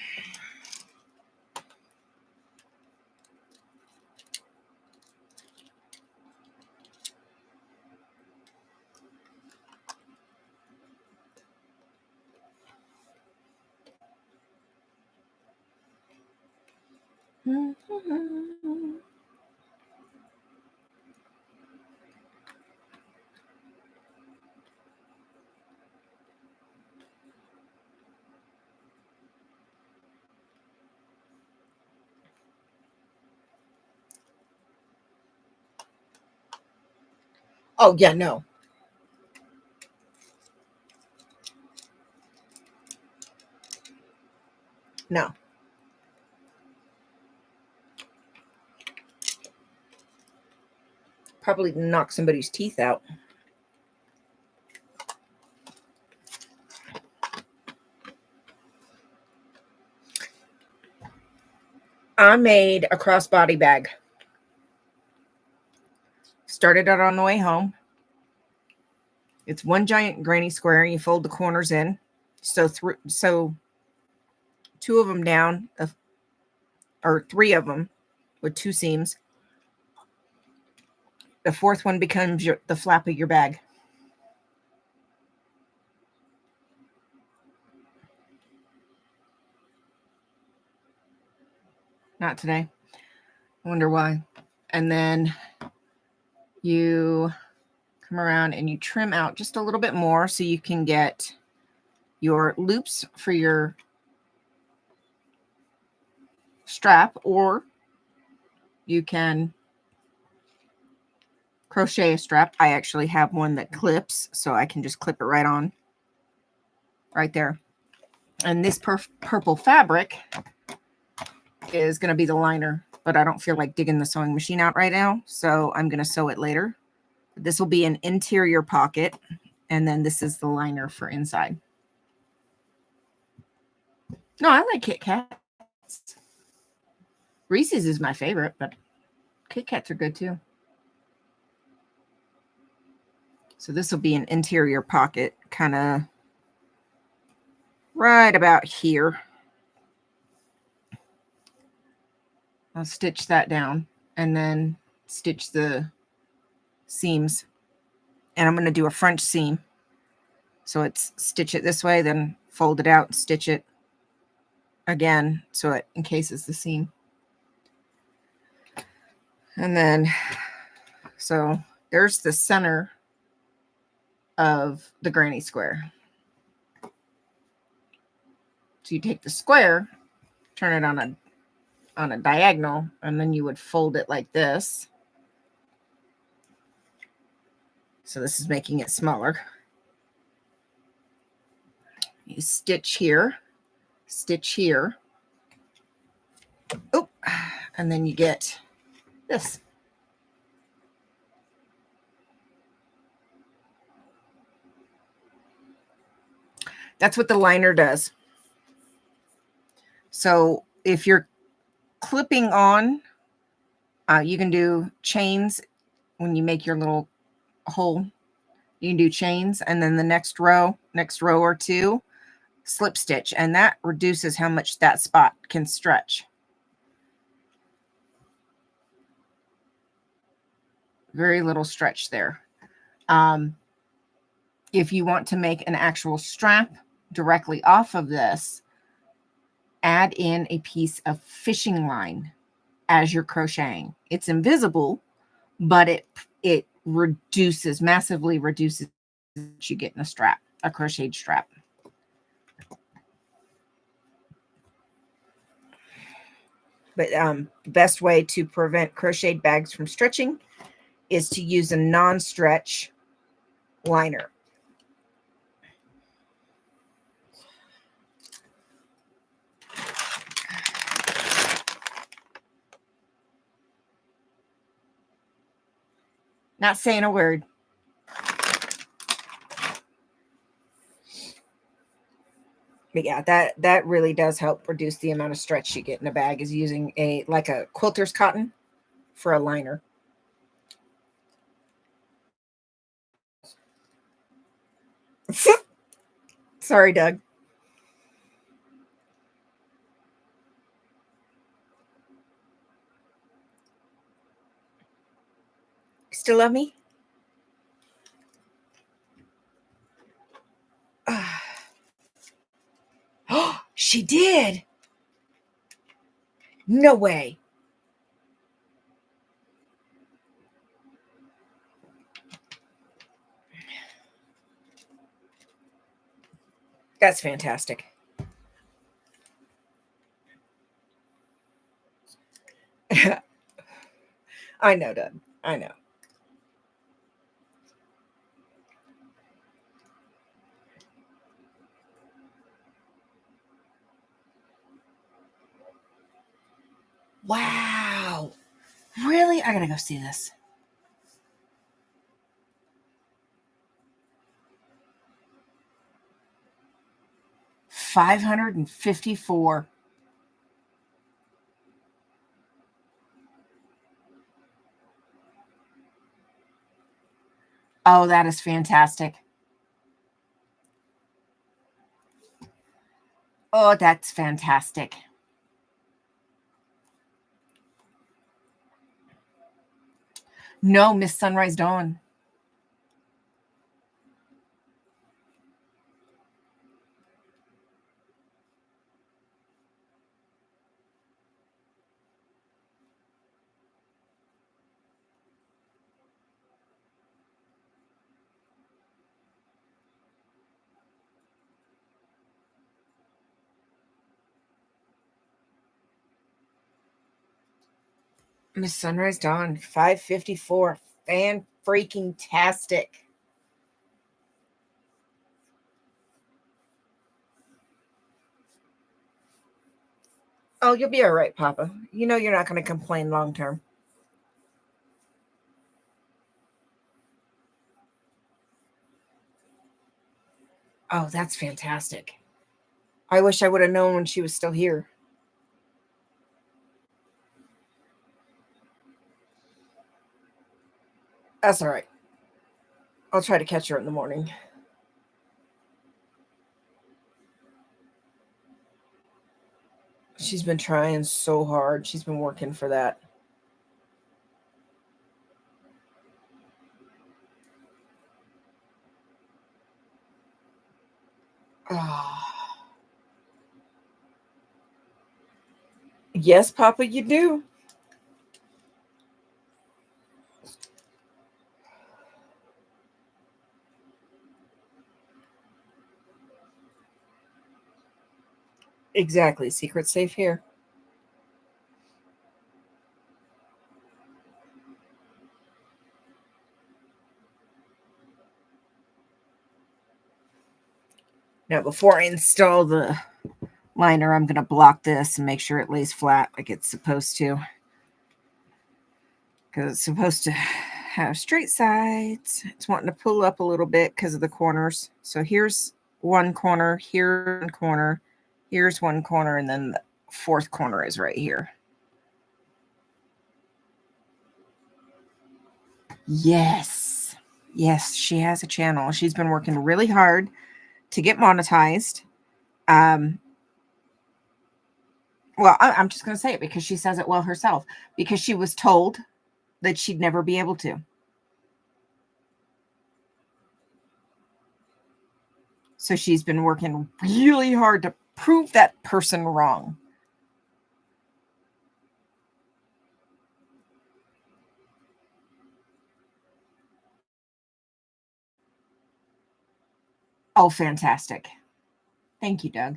Oh, yeah, no. No. Probably knock somebody's teeth out. I made a crossbody bag. Started it on the way home. It's one giant granny square, and you fold the corners in. So two of them down, or three of them with two seams. The fourth one becomes the flap of your bag. Not today. I wonder why. And then you come around and you trim out just a little bit more so you can get your loops for your strap, or you can crochet a strap. I actually have one that clips, so I can just clip it right on right there. And this purple fabric is going to be the liner, but I don't feel like digging the sewing machine out right now, so I'm going to sew it later. This will be an interior pocket, and then this is the liner for inside. No, I like Kit Kats. Reese's is my favorite, but Kit Kats are good too. So this will be an interior pocket, kind of right about here. I'll stitch that down and then stitch the seams. And I'm going to do a French seam. So it's stitch it this way, then fold it out and stitch it again so it encases the seam. And then, so there's the center of the granny square. So you take the square, turn it on a diagonal, and then you would fold it like this. So this is making it smaller. You stitch here, oh, and then you get this. That's what the liner does. So if you're clipping on, you can do chains when you make your little hole. You can do chains, and then the next row or two, slip stitch, and that reduces how much that spot can stretch. Very little stretch there. If you want to make an actual strap directly off of this, add in a piece of fishing line as you're crocheting. It's invisible, but it massively reduces what you get in a strap, a crocheted strap. But the best way to prevent crocheted bags from stretching is to use a non-stretch liner. Not saying a word. But yeah, that really does help reduce the amount of stretch you get in a bag, is using like a quilter's cotton for a liner. Sorry, Doug. Still love me? Oh, she did. No way. That's fantastic. I know, Doug. I know. Wow. Really? I gotta go see this. $554. Oh, that is fantastic. Oh, that's fantastic. No, Miss Sunrise Dawn. Miss Sunrise Dawn, $554. Fan freaking tastic. Oh, you'll be all right, Papa. You know you're not going to complain long term. Oh, that's fantastic. I wish I would have known when she was still here. That's all right. I'll try to catch her in the morning. She's been trying so hard. She's been working for that. Ah. Yes, Papa, you do. Exactly. Secret safe here. Now, before I install the liner, I'm going to block this and make sure it lays flat like it's supposed to. Because it's supposed to have straight sides. It's wanting to pull up a little bit because of the corners. So here's one corner, here's one corner, here's one corner, and then the fourth corner is right here. Yes. Yes, she has a channel. She's been working really hard to get monetized. Well, I'm just going to say it because she says it well herself. Because she was told that she'd never be able to. So she's been working really hard to prove that person wrong. Oh, fantastic. Thank you, Doug.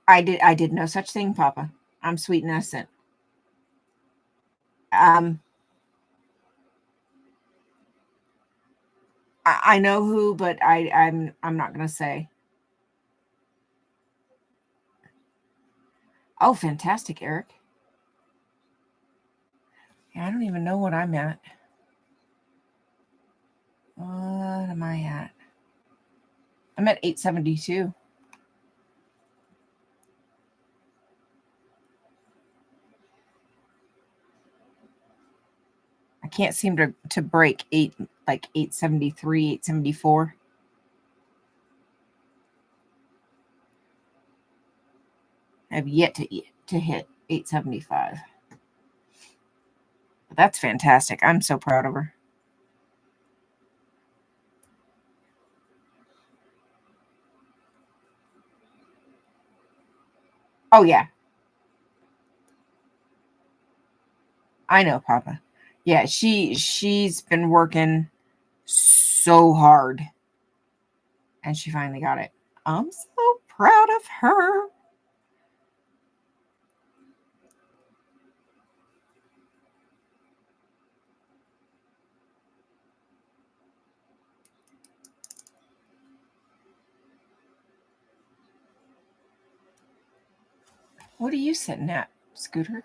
I did no such thing, Papa. I'm sweet and innocent. I know who, but I'm not gonna say. Oh, fantastic, Eric. Yeah, I don't even know what I'm at. What am I at? I'm at 872. I can't seem to break 873, 874. I've yet to hit 875. But that's fantastic. I'm so proud of her. Oh yeah. I know, Papa. Yeah, she's been working so hard and she finally got it. I'm so proud of her. What are you sitting at, Scooter?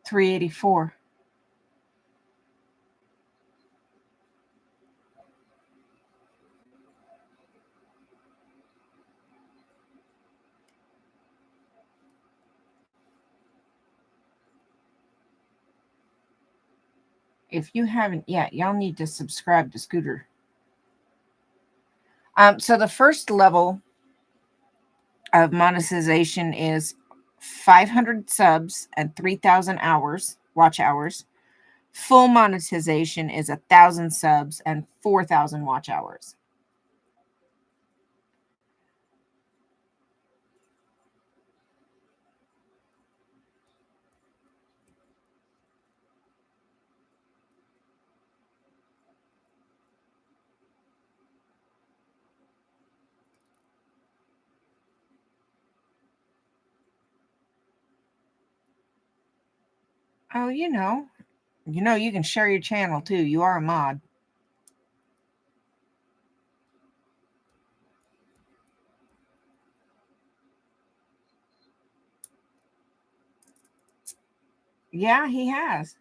$384. If you haven't yet, y'all need to subscribe to Scooter. So the first level of monetization is 500 subs and 3,000 hours, watch hours. Full monetization is 1,000 subs and 4,000 watch hours. Oh, you know, You know, you can share your channel too. You are a mod. Yeah, he has.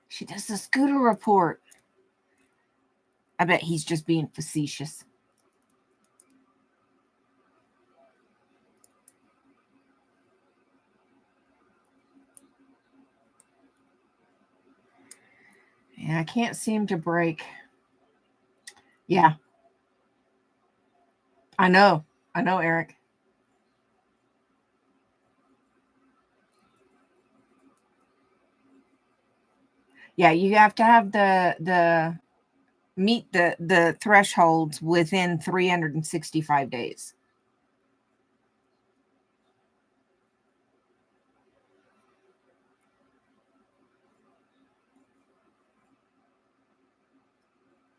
She does the scooter report. I bet he's just being facetious. And I can't seem to break. Yeah. I know, Eric. Yeah, you have to have the meet the thresholds within 365 days.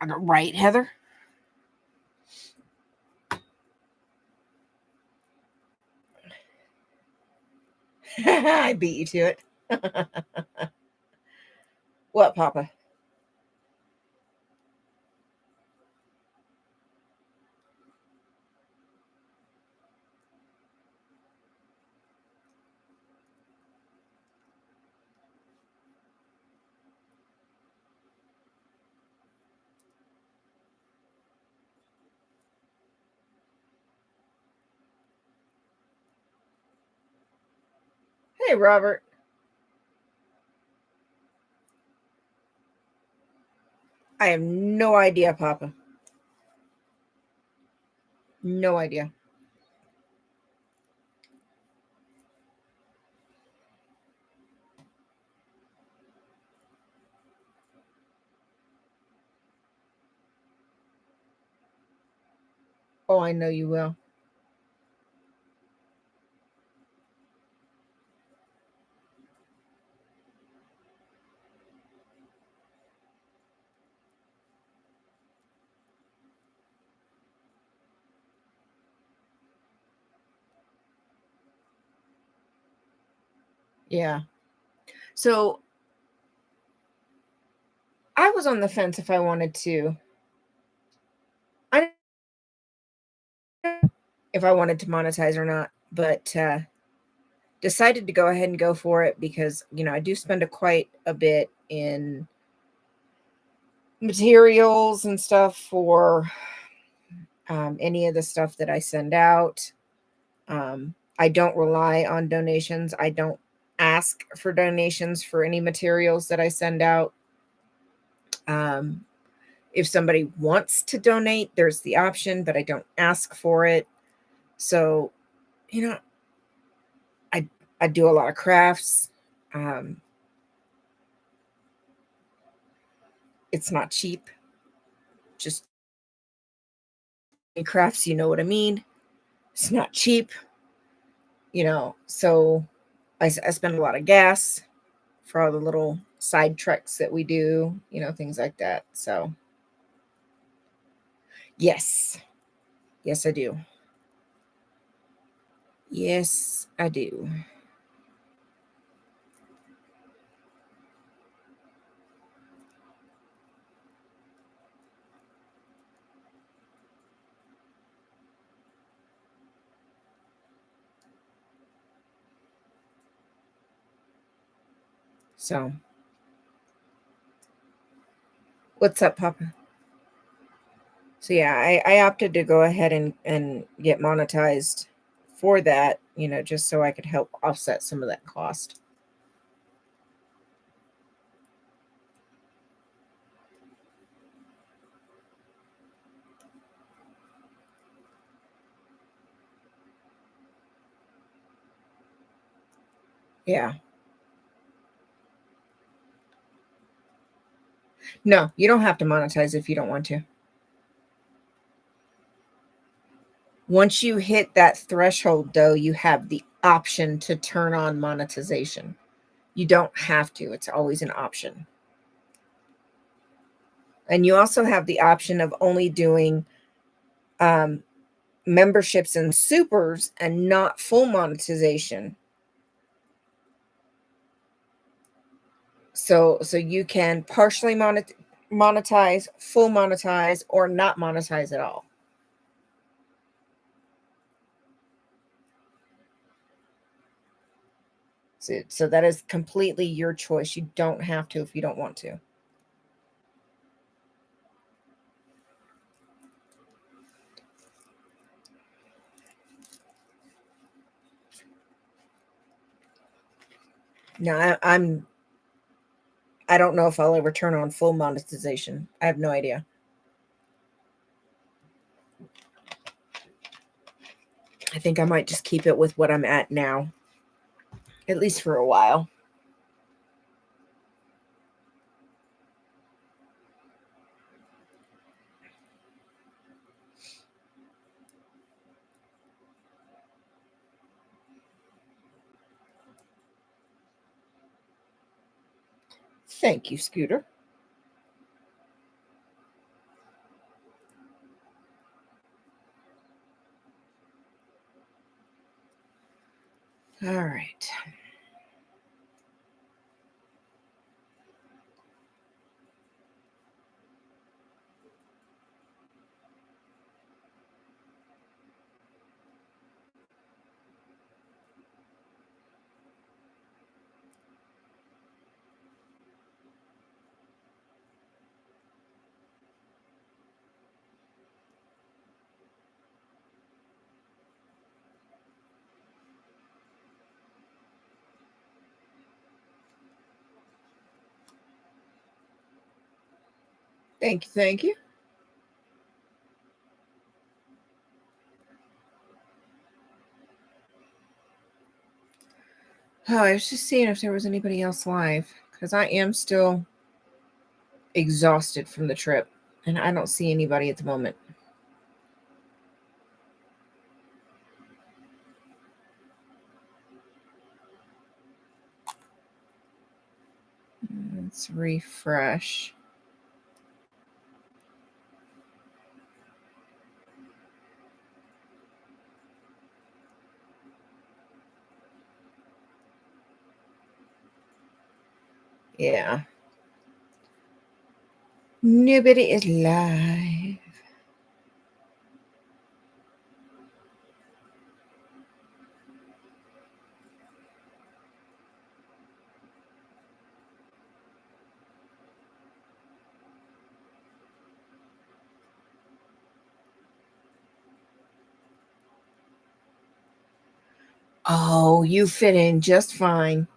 Right, Heather? I beat you to it. What, Papa? Hey, Robert. I have no idea, Papa. No idea. Oh, I know you will. Yeah. So I was on the fence if I wanted to. If I wanted to monetize or not, but decided to go ahead and go for it because, you know, I do spend quite a bit in materials and stuff for any of the stuff that I send out. I don't rely on donations. I don't ask for donations for any materials that I send out. If somebody wants to donate, there's the option, but I don't ask for it. So, you know, I do a lot of crafts. It's not cheap. Just crafts, you know what I mean? It's not cheap, you know. So I spend a lot of gas for all the little side treks that we do, you know, things like that. So, yes. Yes, I do. Yes, I do. So, what's up, Papa? So, yeah, I opted to go ahead and get monetized for that, you know, just so I could help offset some of that cost. Yeah. No, you don't have to monetize if you don't want to. Once you hit that threshold, though, you have the option to turn on monetization. You don't have to, it's always an option. And you also have the option of only doing memberships and supers and not full monetization. So you can partially monetize, full monetize, or not monetize at all. So that is completely your choice. You don't have to if you don't want to. Now I don't know if I'll ever turn on full monetization. I have no idea. I think I might just keep it with what I'm at now, at least for a while. Thank you, Scooter. All right. Thank you. Thank you. Oh, I was just seeing if there was anybody else live because I am still exhausted from the trip and I don't see anybody at the moment. Let's refresh. Yeah. Nobody is live. Oh, you fit in just fine.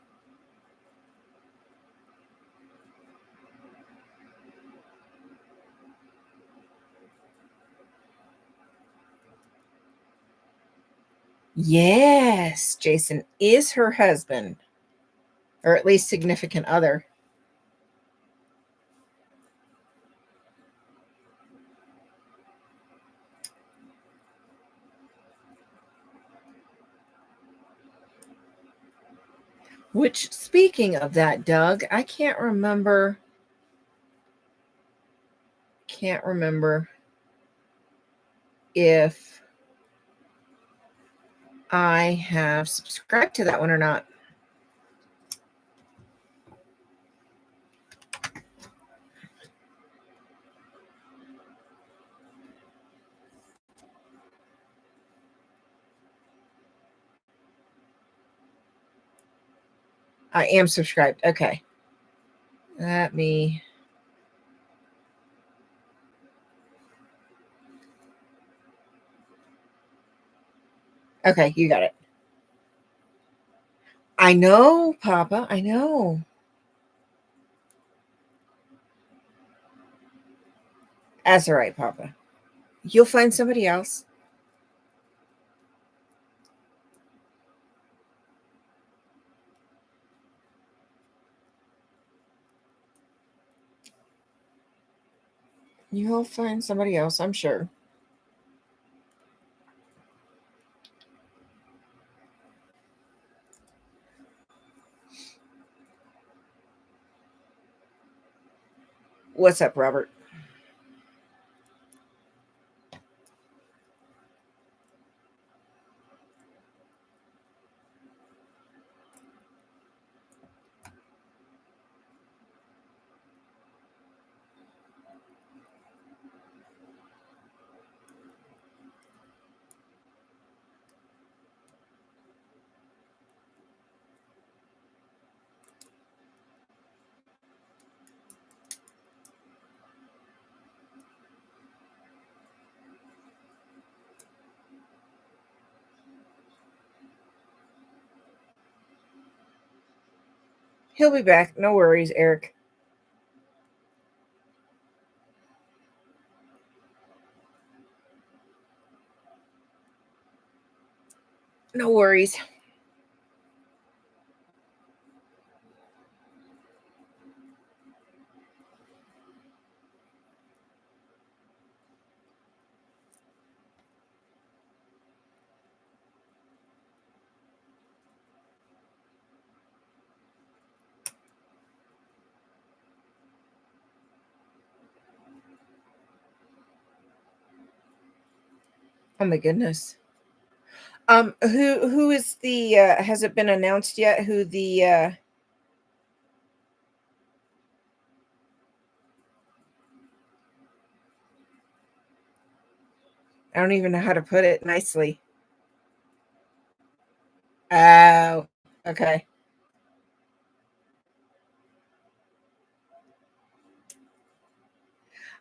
Yes, Jason is her husband, or at least significant other. Which, speaking of that, Doug, I can't remember if I have subscribed to that one or not. I am subscribed. Okay. Let me. Okay, you got it. I know, Papa. I know. That's all right, Papa. You'll find somebody else. You'll find somebody else, I'm sure. What's up, Robert? He'll be back. No worries, Eric. No worries. Oh my goodness. Who is the has it been announced yet who the I don't even know how to put it nicely. Oh, okay.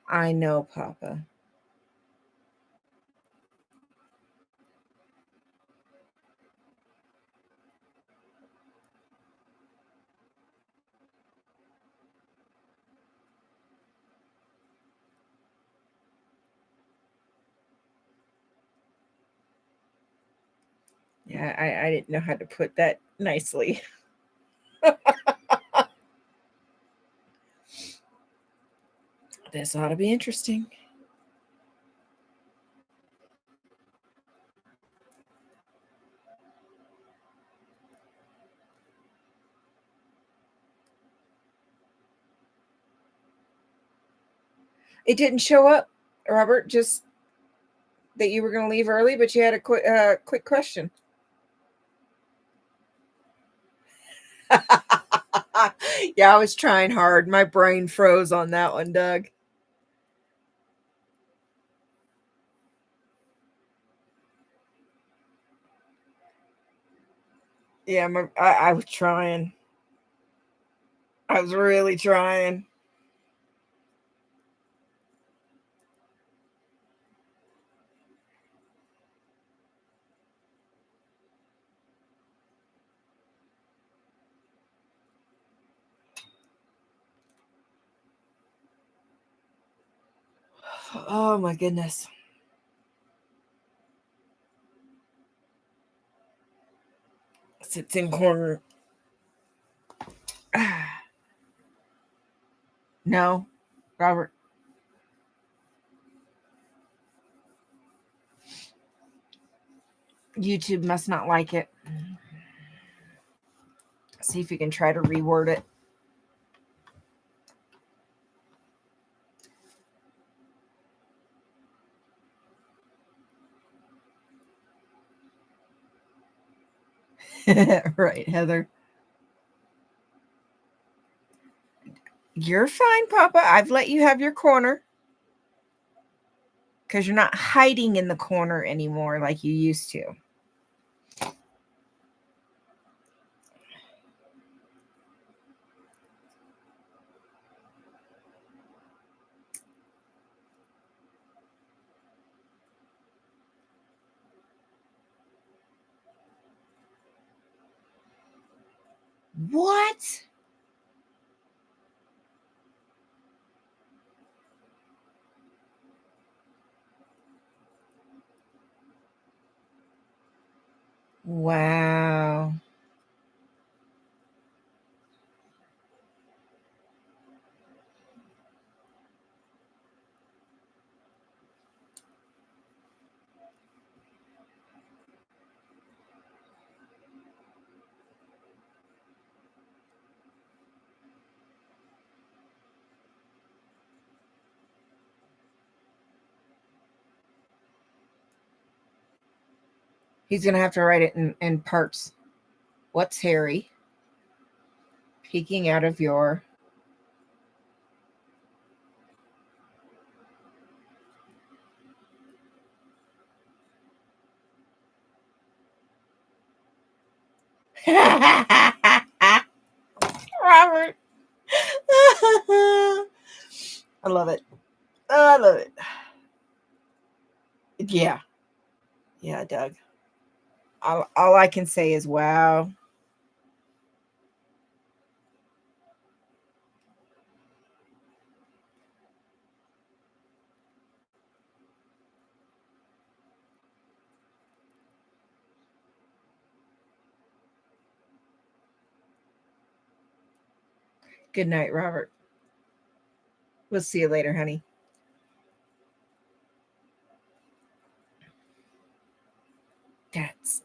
I know, Papa. Yeah, I didn't know how to put that nicely. This ought to be interesting. It didn't show up, Robert, just that you were going to leave early, but you had a quick question. Yeah, I was trying hard. My brain froze on that one, Doug. Yeah, I was trying. I was really trying. Oh my goodness. Sits in corner. No, Robert. YouTube must not like it. See if you can try to reword it. Right, Heather. You're fine, Papa. I've let you have your corner because you're not hiding in the corner anymore like you used to. What? Wow. He's going to have to write it in parts. What's Harry peeking out of your. Robert. I love it. I love it. Yeah. Yeah, Doug. All I can say is wow. Good night, Robert. We'll see you later, honey. That's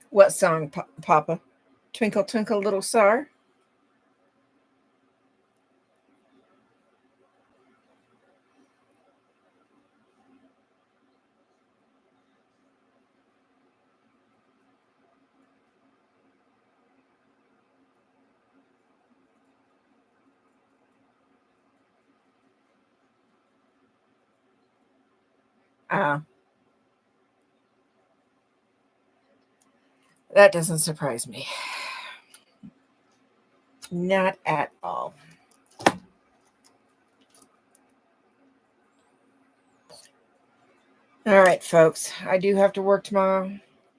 what song, Papa? Twinkle, Twinkle, Little Star? That doesn't surprise me. Not at all. All right, folks. I do have to work tomorrow.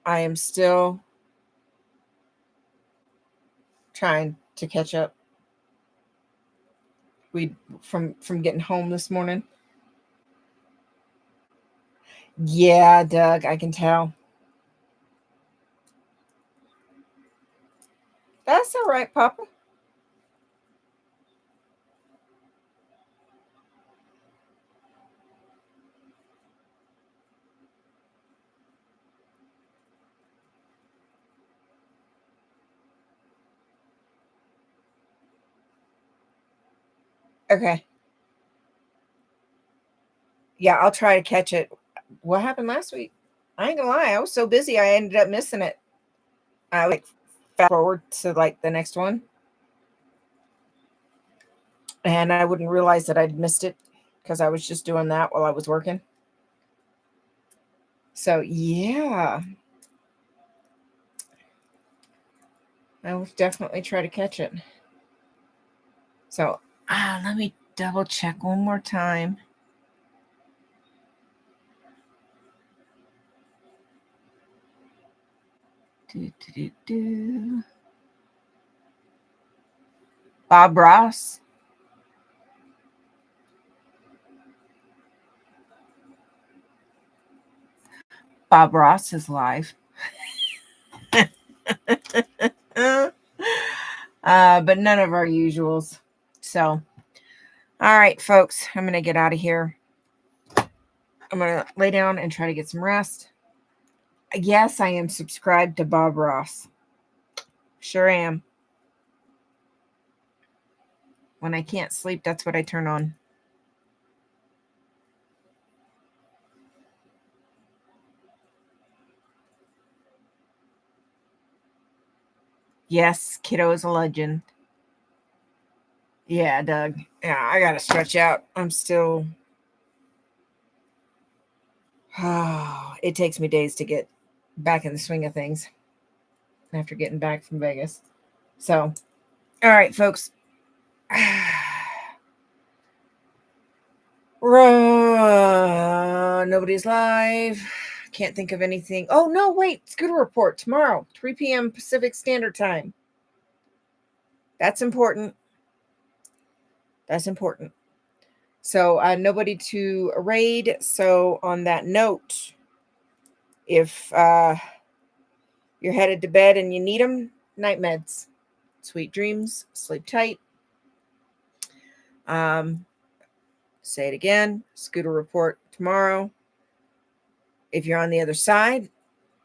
I am still trying to catch up. From getting home this morning. Yeah, Doug, I can tell. That's all right, Papa. Okay. Yeah, I'll try to catch it. What happened last week? I ain't gonna lie, I was so busy I ended up missing it. I like fast forward to like the next one. And I wouldn't realize that I'd missed it because I was just doing that while I was working. So yeah. I will definitely try to catch it. So let me double check one more time. Bob Ross. Bob Ross is live. But none of our usuals. So, all right, folks, I'm going to get out of here. I'm going to lay down and try to get some rest. Yes, I am subscribed to Bob Ross. Sure am. When I can't sleep, that's what I turn on. Yes, Kiddo is a legend. Yeah, Doug. Yeah, I got to stretch out. I'm still... it takes me days to get back in the swing of things after getting back from Vegas. So, all right, folks. Nobody's live. Can't think of anything. Oh, no, wait. Scooter Report tomorrow, 3 p.m. Pacific Standard Time. That's important. That's important. So, nobody to raid. So, on that note, if you're headed to bed and you need them, night meds. Sweet dreams. Sleep tight. Say it again. Scooter Report tomorrow. If you're on the other side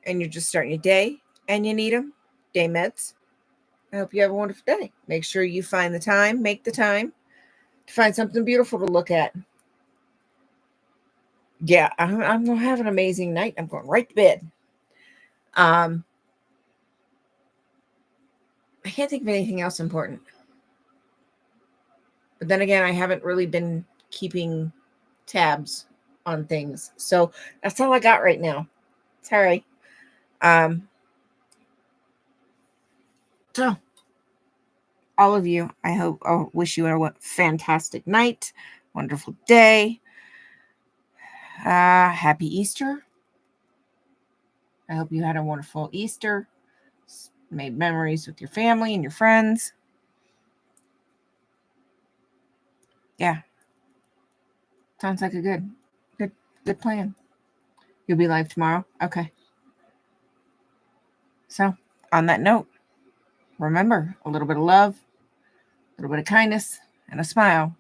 and you're just starting your day and you need them, day meds. I hope you have a wonderful day. Make sure you find the time, make the time to find something beautiful to look at. Yeah, I'm going to have an amazing night. I'm going right to bed. I can't think of anything else important. But then again, I haven't really been keeping tabs on things. So that's all I got right now. Sorry. So all of you, I wish you a fantastic night, wonderful day. Happy Easter. I hope you had a wonderful Easter, made memories with your family and your friends. Yeah. Sounds like a good plan. You'll be live tomorrow? Okay. So, on that note, remember, a little bit of love, a little bit of kindness, and a smile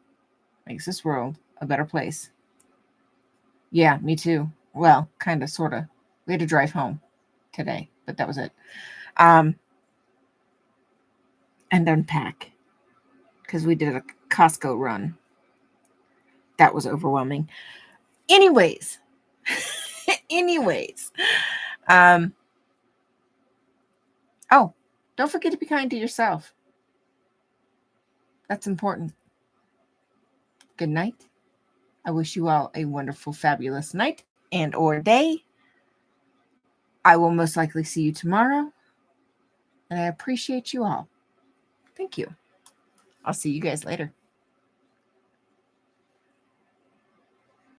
makes this world a better place. Yeah, me too. Well, kind of, sort of. We had to drive home today, but that was it. And unpack, because we did a Costco run. That was overwhelming. Anyways, oh, don't forget to be kind to yourself. That's important. Good night. I wish you all a wonderful, fabulous night and or day. I will most likely see you tomorrow. And I appreciate you all. Thank you. I'll see you guys later.